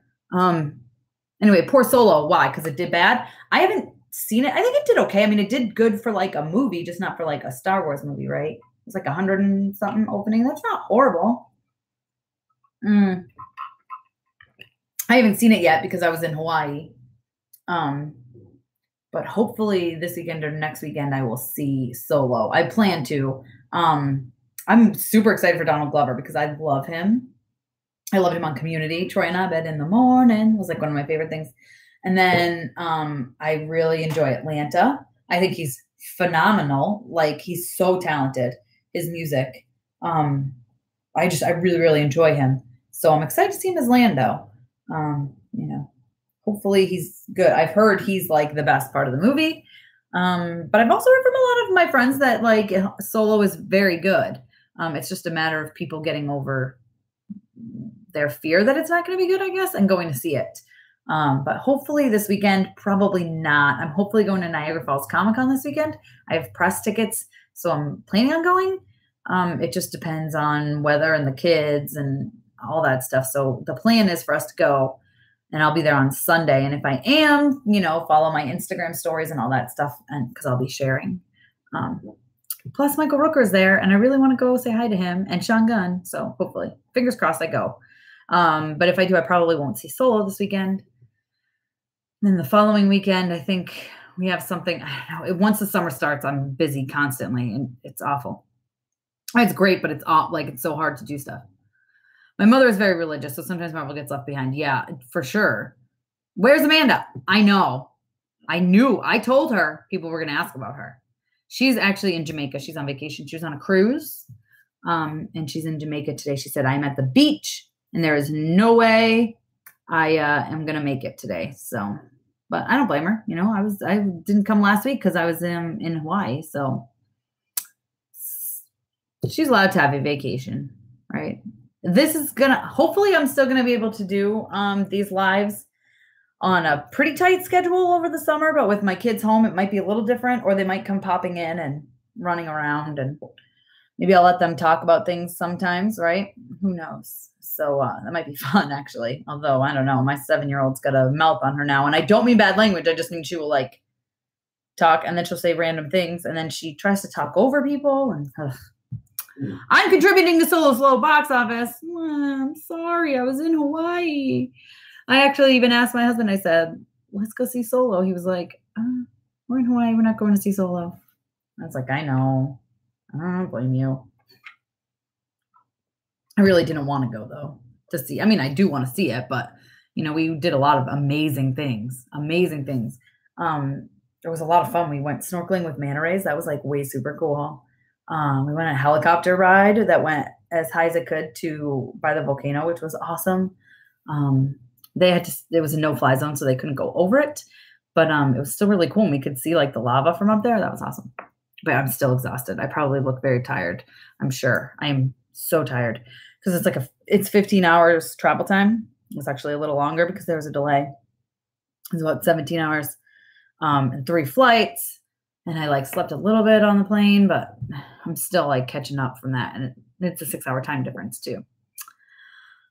Anyway, poor Solo. Why? Because it did bad. I haven't seen it. I think it did okay. I mean, it did good for like a movie, just not for like a Star Wars movie, right? It's like 100 and something opening. That's not horrible. I haven't seen it yet because I was in Hawaii. But hopefully this weekend or next weekend I will see Solo. I plan to. I'm super excited for Donald Glover because I love him. I loved him on Community. Troy and Abed in the morning was like one of my favorite things. And then I really enjoy Atlanta. I think he's phenomenal. Like he's so talented. His music. I really, really enjoy him. So I'm excited to see him as Lando. Hopefully he's good. I've heard he's like the best part of the movie. But I've also heard from a lot of my friends that like Solo is very good. It's just a matter of people getting over their fear that it's not going to be good, I guess, and going to see it. But hopefully this weekend, probably not. I'm hopefully going to Niagara Falls Comic-Con this weekend. I have press tickets, so I'm planning on going. It just depends on weather and the kids and all that stuff. So the plan is for us to go, and I'll be there on Sunday. And if I am, follow my Instagram stories and all that stuff, and because I'll be sharing. Plus Michael Rooker's there, and I really want to go say hi to him and Sean Gunn. So hopefully, fingers crossed, I go. But if I do, I probably won't see Solo this weekend. Then the following weekend, I think we have something. I don't know. Once the summer starts, I'm busy constantly, and it's awful. It's great, but it's so hard to do stuff. My mother is very religious, so sometimes Marvel gets left behind. Yeah, for sure. Where's Amanda? I know. I knew. I told her people were going to ask about her. She's actually in Jamaica. She's on vacation. She was on a cruise, and she's in Jamaica today. She said, I'm at the beach, and there is no way I am going to make it today. So, but I don't blame her. I didn't come last week because I was in Hawaii. So she's allowed to have a vacation, right? This is hopefully I'm still going to be able to do these lives on a pretty tight schedule over the summer, but with my kids home, it might be a little different, or they might come popping in and running around, and maybe I'll let them talk about things sometimes, right? Who knows? So that might be fun, actually. Although, I don't know. My 7-year-old's got a mouth on her now, and I don't mean bad language. I just mean she will, talk, and then she'll say random things, and then she tries to talk over people, and I'm contributing to Solo's low box office. I'm sorry, I was in Hawaii. I actually even asked my husband, I said, let's go see Solo. He was like, we're in Hawaii, we're not going to see Solo. I was like, I know. I don't blame you. I really didn't want to go, though, to see. I mean, I do want to see it, but, you know, we did a lot of amazing things. Amazing things. It was a lot of fun. We went snorkeling with manta rays. That was, like, way super cool. We went on a helicopter ride that went as high as it could by the volcano, which was awesome. There was a no-fly zone, so they couldn't go over it. But it was still really cool. And we could see, like, the lava from up there. That was awesome. But I'm still exhausted. I probably look very tired. I'm sure. I am so tired because it's 15 hours travel time. It's actually a little longer because there was a delay. It's about 17 hours and 3 flights. And I like slept a little bit on the plane, but I'm still like catching up from that. And it's a 6-hour time difference too.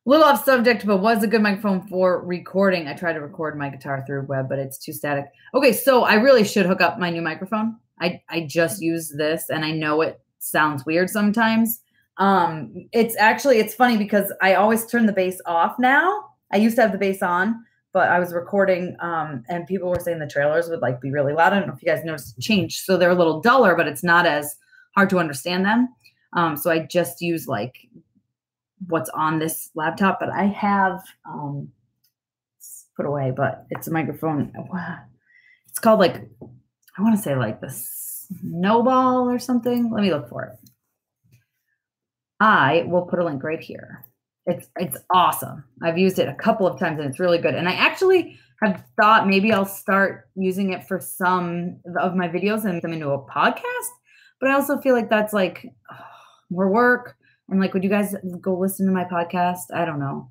A little off subject, but was a good microphone for recording. I tried to record my guitar through web, but it's too static. Okay, so I really should hook up my new microphone. I just use this, and I know it sounds weird sometimes. It's funny because I always turn the bass off now. I used to have the bass on, but I was recording, and people were saying the trailers would like be really loud. I don't know if you guys noticed the change. So they're a little duller, but it's not as hard to understand them. So I just use like what's on this laptop, but I have put away, but it's a microphone. It's called like, I want to say like the Snowball or something. Let me look for it. I will put a link right here. It's awesome. I've used it a couple of times and it's really good. And I actually have thought maybe I'll start using it for some of my videos and make them into a podcast. But I also feel like that's like more work. And like, would you guys go listen to my podcast? I don't know.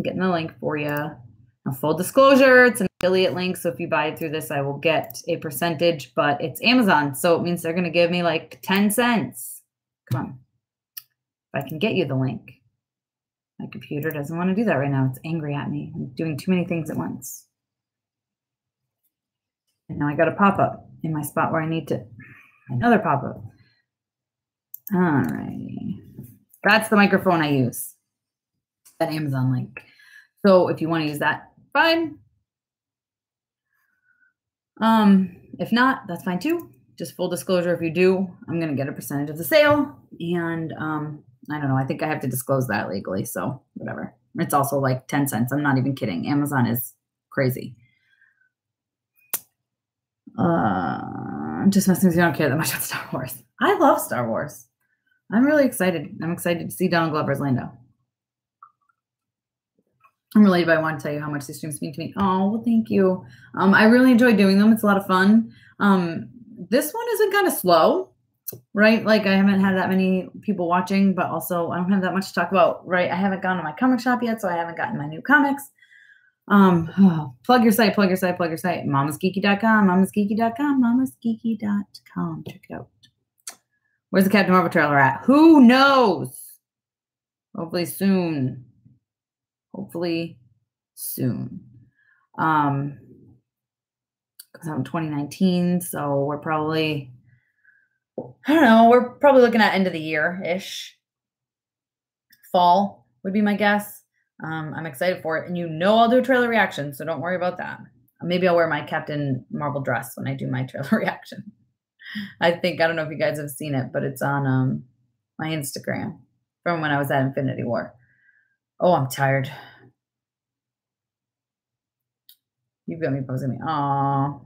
Getting the link for you. Now, full disclosure, it's an affiliate link. So if you buy it through this, I will get a percentage, but it's Amazon. So it means they're going to give me like 10 cents. Come on. If I can get you the link. My computer doesn't want to do that right now. It's angry at me. I'm doing too many things at once. And now I got a pop-up in my spot where I need to. Another pop-up. All right. That's the microphone I use. That Amazon link. So if you want to use that, fine. If not, that's fine too. Just full disclosure, if you do, I'm going to get a percentage of the sale. And I don't know. I think I have to disclose that legally. So whatever. It's also like 10 cents. I'm not even kidding. Amazon is crazy. I'm just messing with you. I don't care that much about Star Wars. I love Star Wars. I'm really excited. I'm excited to see Donald Glover's Lando. I'm related, but I want to tell you how much these streams mean to me. Oh, well, thank you. I really enjoy doing them. It's a lot of fun. This one has been kind of slow, right? Like I haven't had that many people watching, but also I don't have that much to talk about, right? I haven't gone to my comic shop yet, so I haven't gotten my new comics. Plug your site, plug your site, plug your site. Mamasgeeky.com, mamasgeeky.com, mamasgeeky.com. Check it out. Where's the Captain Marvel trailer at? Who knows? Hopefully soon. Hopefully soon. Comes out in 2019, so we're probably, I don't know, we're probably looking at end of the year-ish. Fall would be my guess. I'm excited for it, and you know I'll do a trailer reaction, so don't worry about that. Maybe I'll wear my Captain Marvel dress when I do my trailer reaction. I don't know if you guys have seen it, but it's on my Instagram from when I was at Infinity War. Oh, I'm tired. You've got me posing me. Aw.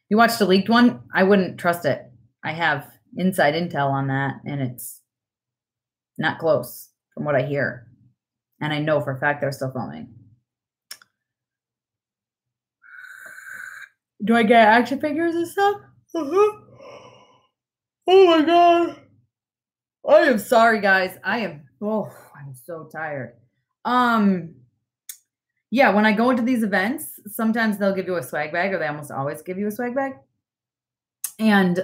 You watched a leaked one? I wouldn't trust it. I have inside intel on that, and it's not close from what I hear. And I know for a fact they're still filming. Do I get action figures and stuff? Oh my God. I am sorry, guys. I'm so tired. Yeah, when I go into these events, sometimes they'll give you a swag bag, or they almost always give you a swag bag. And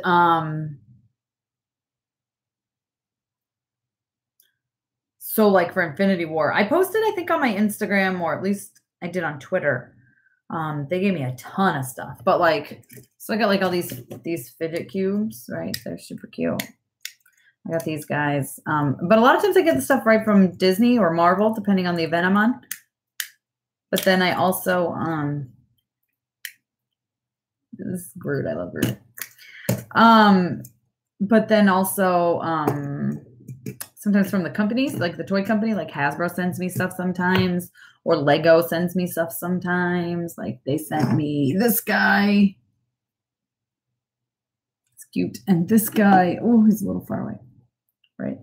so like for Infinity War, I posted, I think, on my Instagram, or at least I did on Twitter. They gave me a ton of stuff, but like, so I got like all these fidget cubes, right? They're super cute. I got these guys. But a lot of times I get the stuff right from Disney or Marvel, depending on the event I'm on. But then I also, this is Groot. I love Groot. But then also, sometimes from the companies, like the toy company, like Hasbro sends me stuff sometimes, or Lego sends me stuff sometimes. Like they sent me this guy. It's cute. And this guy, oh, he's a little far away. Right.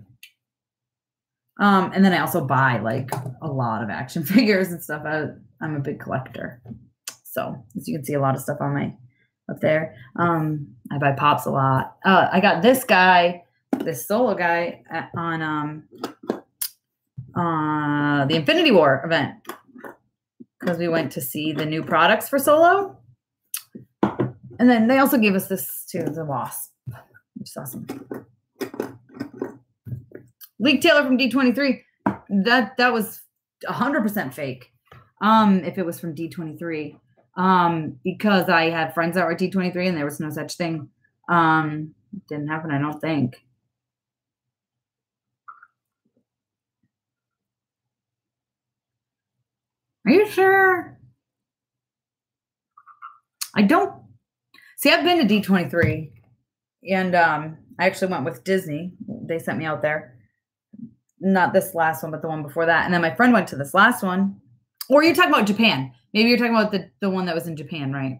And then I also buy like a lot of action figures and stuff. I'm a big collector. So as you can see, a lot of stuff on my up there. I buy Pops a lot. I got this guy, this Solo guy on the Infinity War event, because we went to see the new products for Solo. And then they also gave us this too, the Wasp, which is awesome. Leak Taylor from D23. That was 100% fake. If it was from D23. Because I had friends that were at D23 and there was no such thing. It didn't happen, I don't think. Are you sure? I don't see. I've been to D23, and I actually went with Disney. They sent me out there. Not this last one, but the one before that. And then my friend went to this last one. Or you're talking about Japan. Maybe you're talking about the one that was in Japan, right?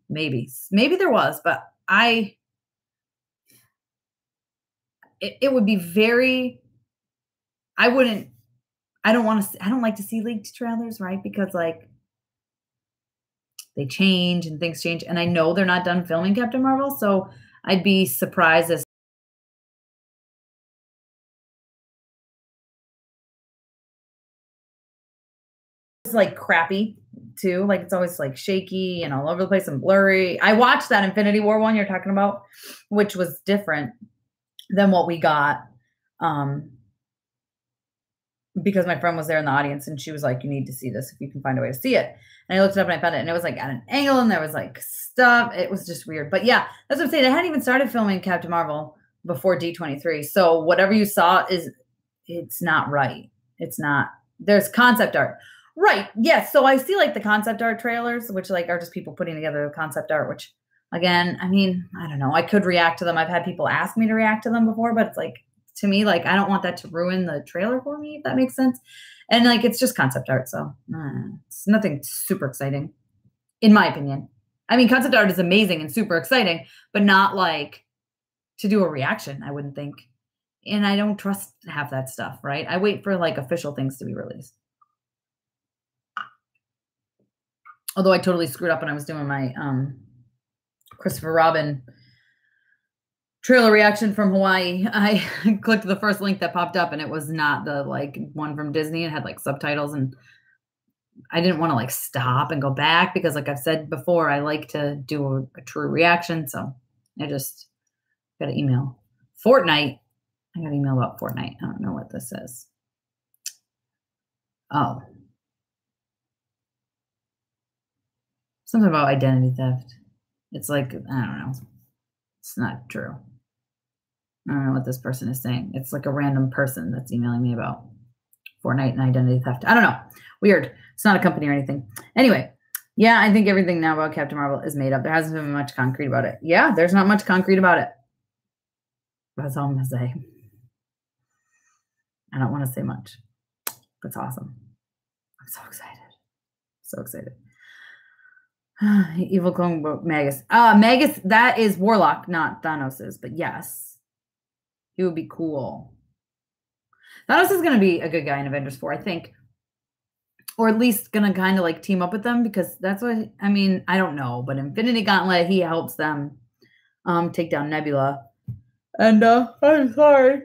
Maybe there was, but it would be very, I don't like to see leaked trailers, right? Because like they change and things change. And I know they're not done filming Captain Marvel. So I'd be surprised as it's like crappy too. Like it's always like shaky and all over the place and blurry. I watched that Infinity War one you're talking about, which was different than what we got. Because my friend was there in the audience and she was like, you need to see this if you can find a way to see it. And I looked it up and I found it, and it was like at an angle and there was like stuff. It was just weird. But yeah, that's what I'm saying. They hadn't even started filming Captain Marvel before D23. So whatever you saw it's not right. It's not. There's concept art. Right. Yes. So I see like the concept art trailers, which like are just people putting together concept art, which again, I mean, I don't know. I could react to them. I've had people ask me to react to them before, but it's like, to me, like, I don't want that to ruin the trailer for me, if that makes sense. And like, it's just concept art. So it's nothing super exciting, in my opinion. I mean, concept art is amazing and super exciting, but not like to do a reaction, I wouldn't think. And I don't trust half that stuff, right? I wait for like official things to be released. Although I totally screwed up when I was doing my Christopher Robin trailer reaction from Hawaii. I clicked the first link that popped up and it was not the like one from Disney. It had like subtitles, and I didn't want to like stop and go back because like I've said before, I like to do a true reaction. So I just got an email. Fortnite. I got an email about Fortnite. I don't know what this is. Oh. Something about identity theft. It's like, I don't know. It's not true. I don't know what this person is saying. It's like a random person that's emailing me about Fortnite and identity theft. I don't know. Weird. It's not a company or anything. Anyway, yeah, I think everything now about Captain Marvel is made up. There hasn't been much concrete about it. Yeah, there's not much concrete about it. That's all I'm going to say. I don't want to say much. It's awesome. I'm so excited. So excited. Evil clone Magus. Magus, that is Warlock, not Thanos's, but yes. He would be cool. Thanos is going to be a good guy in Avengers 4, I think. Or at least going to kind of like team up with them, because that's what, I mean, I don't know. But Infinity Gauntlet, he helps them take down Nebula. And I'm sorry.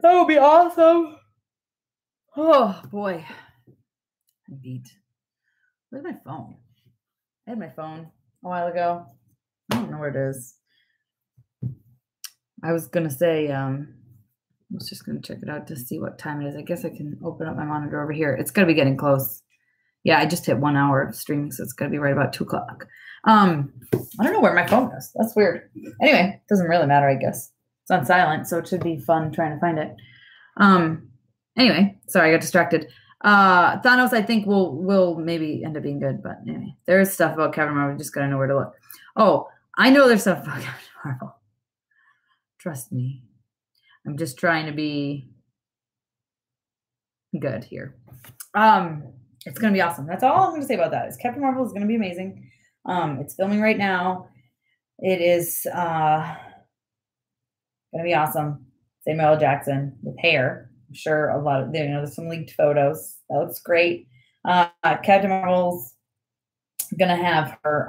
That would be awesome. Oh, boy. I'm beat. Where's my phone? I had my phone a while ago. I don't know where it is. I was going to say, I was just going to check it out to see what time it is. I guess I can open up my monitor over here. It's going to be getting close. Yeah, I just hit 1 hour of streaming, so it's going to be right about 2 o'clock. I don't know where my phone is. That's weird. Anyway, it doesn't really matter, I guess. It's on silent, so it should be fun trying to find it. Anyway, sorry, I got distracted. Thanos, I think will maybe end up being good, but anyway, there is stuff about Captain Marvel. You just gotta know where to look. Oh, I know there's stuff about Captain Marvel. Trust me. I'm just trying to be good here. It's gonna be awesome. That's all I'm gonna say about that. Is Captain Marvel is gonna be amazing. It's filming right now. It is gonna be awesome. Samuel L. Jackson with hair. I'm sure a lot of there's some leaked photos. That looks great. Captain Marvel's gonna have her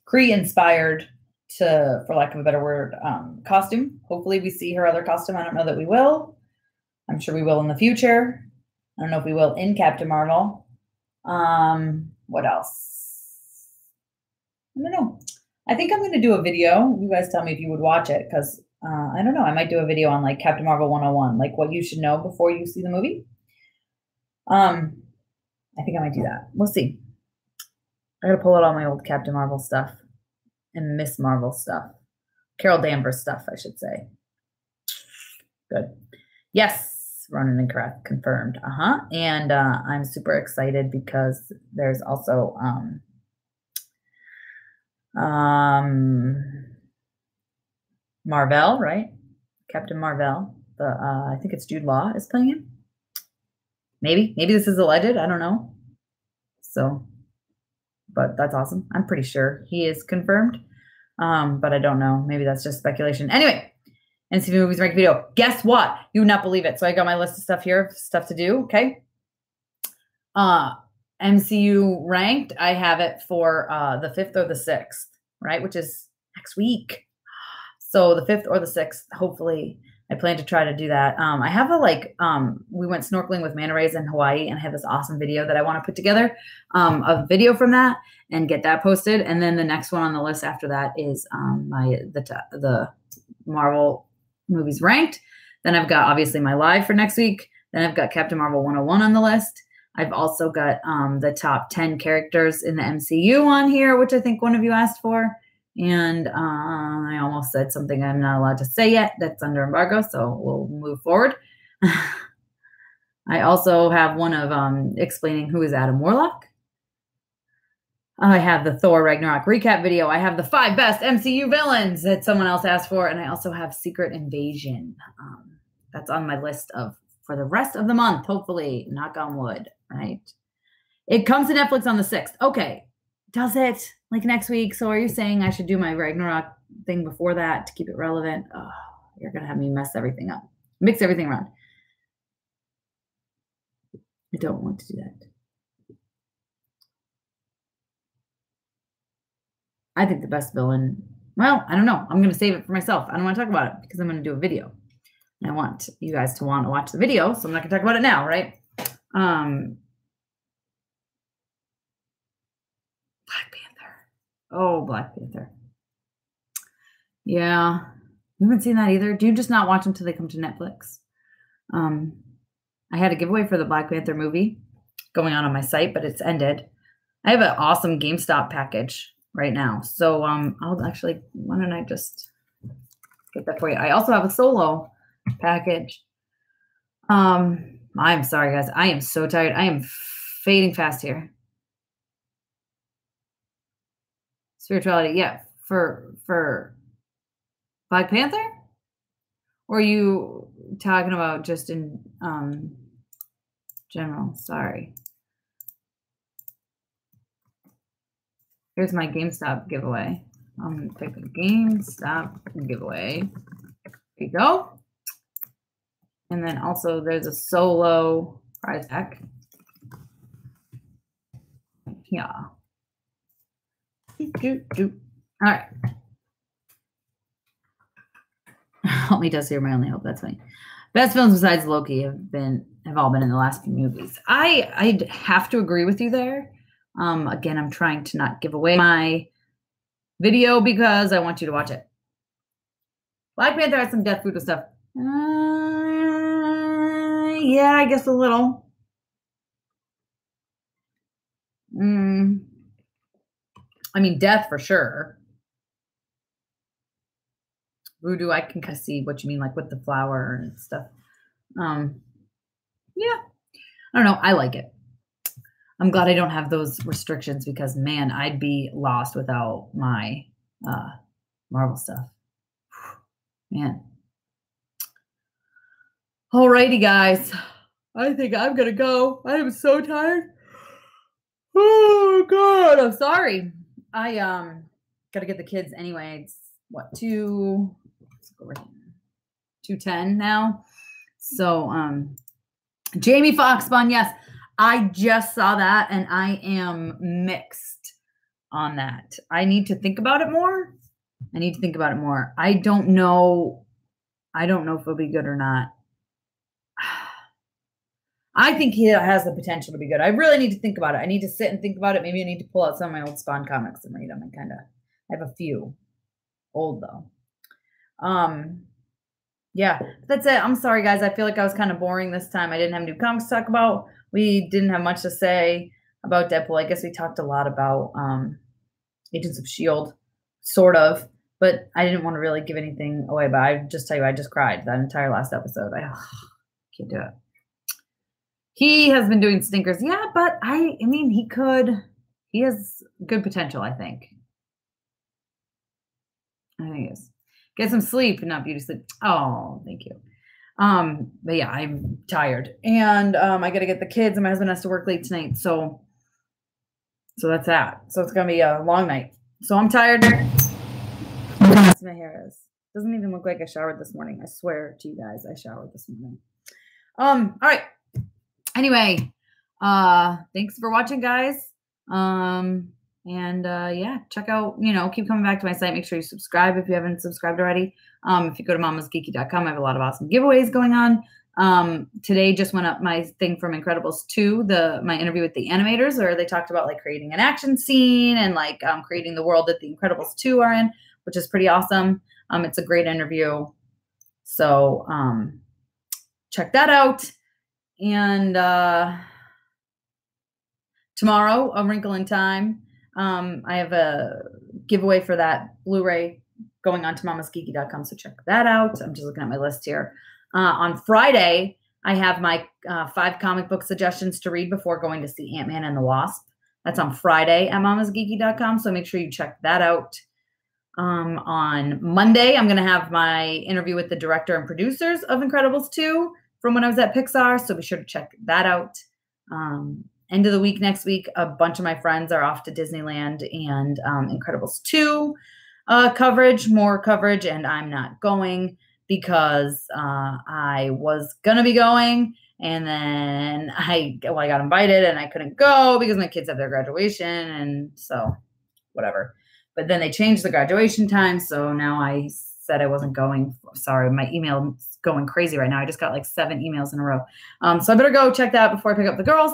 Kree inspired, for lack of a better word, costume. Hopefully we see her other costume. I don't know that we will. I'm sure we will in the future. I don't know if we will in Captain Marvel. What else? I don't know. I think I'm going to do a video. You guys tell me if you would watch it, because I don't know. I might do a video on like Captain Marvel 101, like what you should know before you see the movie. I think I might do that. We'll see. I got to pull out all my old Captain Marvel stuff and Miss Marvel stuff. Carol Danvers stuff, I should say. Good. Yes. Ronan and correct, confirmed. And I'm super excited because there's also Marvel, right? Captain Marvel. I think it's Jude Law is playing him. Maybe this is alleged. I don't know. So, but that's awesome. I'm pretty sure he is confirmed. But I don't know. Maybe that's just speculation. Anyway. NCV Movies Rank video. Guess what? You would not believe it. So I got my list of stuff here, stuff to do. Okay. MCU ranked. I have it for the 5th or the 6th, right? Which is next week. So the 5th or the 6th, hopefully I plan to try to do that. I have we went snorkeling with manta rays in Hawaii, and I have this awesome video that I want to put together, a video from that and get that posted. And then the next one on the list after that is the Marvel movies ranked. Then I've got obviously my live for next week. Then I've got Captain Marvel 101 on the list. I've also got the top 10 characters in the MCU on here, which I think one of you asked for. And I almost said something I'm not allowed to say yet. That's under embargo, so we'll move forward. I also have one of explaining who is Adam Warlock. I have the Thor Ragnarok recap video. I have the 5 best MCU villains that someone else asked for. And I also have Secret Invasion. That's on my list for the rest of the month, hopefully. Knock on wood, right? It comes to Netflix on the 6th. Okay. Does it? Like next week. So are you saying I should do my Ragnarok thing before that to keep it relevant? Oh, you're going to have me mess everything up. Mix everything around. I don't want to do that. I think the best villain, well, I don't know. I'm going to save it for myself. I don't want to talk about it because I'm going to do a video. And I want you guys to want to watch the video, so I'm not going to talk about it now, right? Black Panther. Oh, Black Panther. Yeah. You haven't seen that either? Do you just not watch them until they come to Netflix? I had a giveaway for the Black Panther movie going on my site, but it's ended. I have an awesome GameStop package right now. So I'll actually, why don't I just get that for you? I also have a solo package. I'm sorry, guys. I am so tired. I am fading fast here. Spirituality, yeah. For Black Panther? Or are you talking about just in general? Sorry. Here's my GameStop giveaway. I'm going to pick a GameStop giveaway. There you go. And then also there's a solo prize pack. Yeah. All right. Help me, Dusty, or my only hope. That's funny. Best films besides Loki have all been in the last few movies. I have to agree with you there. Again, I'm trying to not give away my video because I want you to watch it. Black Panther has some death food stuff. Yeah, I guess a little. I mean, death for sure. Voodoo, I can kind of see what you mean, like with the flower and stuff. Yeah, I don't know. I like it. I'm glad I don't have those restrictions because, man, I'd be lost without my Marvel stuff. Man. Alrighty, guys. I think I'm going to go. I am so tired. Oh, God. I'm sorry. I got to get the kids anyway. It's, what, 2:10 now? So, Jamie Foxbun, yes. I just saw that, and I am mixed on that. I need to think about it more. I don't know if it'll be good or not. I think he has the potential to be good. I really need to think about it. I need to sit and think about it. Maybe I need to pull out some of my old Spawn comics and read them and I have a few. Old, though. Yeah, that's it. I'm sorry, guys. I feel like I was kind of boring this time. I didn't have new comics to talk about. We didn't have much to say about Deadpool. I guess we talked a lot about Agents of S.H.I.E.L.D., sort of, but I didn't want to really give anything away. But I just tell you, I just cried that entire last episode. I can't do it. He has been doing stinkers. Yeah, but I mean, he has good potential, I think. He is. Get some sleep, not beauty sleep. Oh, thank you. But yeah, I'm tired. And I gotta get the kids and my husband has to work late tonight. So that's that. So it's gonna be a long night. So I'm tired. My hair is. Doesn't even look like I showered this morning. I swear to you guys, I showered this morning. All right. Anyway, thanks for watching, guys. Yeah, check out, keep coming back to my site. Make sure you subscribe if you haven't subscribed already. If you go to mamasgeeky.com, I have a lot of awesome giveaways going on. Today just went up my thing from Incredibles 2, my interview with the animators, where they talked about like creating an action scene and like creating the world that the Incredibles 2 are in, which is pretty awesome. It's a great interview. So check that out. And tomorrow, A Wrinkle in Time. I have a giveaway for that Blu-ray going on to mamasgeeky.com, so check that out. I'm just looking at my list here. On Friday, I have my 5 comic book suggestions to read before going to see Ant-Man and the Wasp. That's on Friday at mamasgeeky.com, so make sure you check that out. On Monday, I'm going to have my interview with the director and producers of Incredibles 2 from when I was at Pixar, so be sure to check that out. End of the week next week, a bunch of my friends are off to Disneyland and Incredibles 2 more coverage, and I'm not going because I was going to be going, and then I got invited and I couldn't go because my kids have their graduation, and so whatever. But then they changed the graduation time, so now I said I wasn't going. Sorry, my email is going crazy right now. I just got like 7 emails in a row. So I better go check that before I pick up the girls.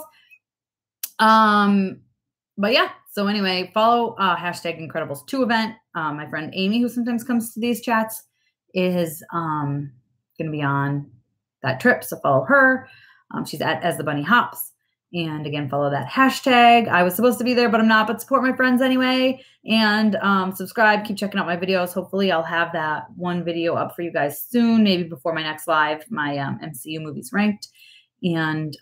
But yeah, so anyway, follow hashtag Incredibles2 event. My friend Amy, who sometimes comes to these chats, is going to be on that trip, so follow her. She's at As the Bunny Hops. And again, follow that hashtag. I was supposed to be there, but I'm not, but support my friends anyway. And subscribe, keep checking out my videos. Hopefully I'll have that one video up for you guys soon, maybe before my next live, my MCU movies ranked. And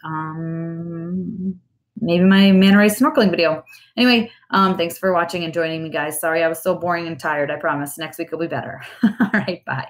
maybe my manta ray snorkeling video. Anyway, thanks for watching and joining me, guys. Sorry I was so boring and tired. I promise next week will be better. All right, bye.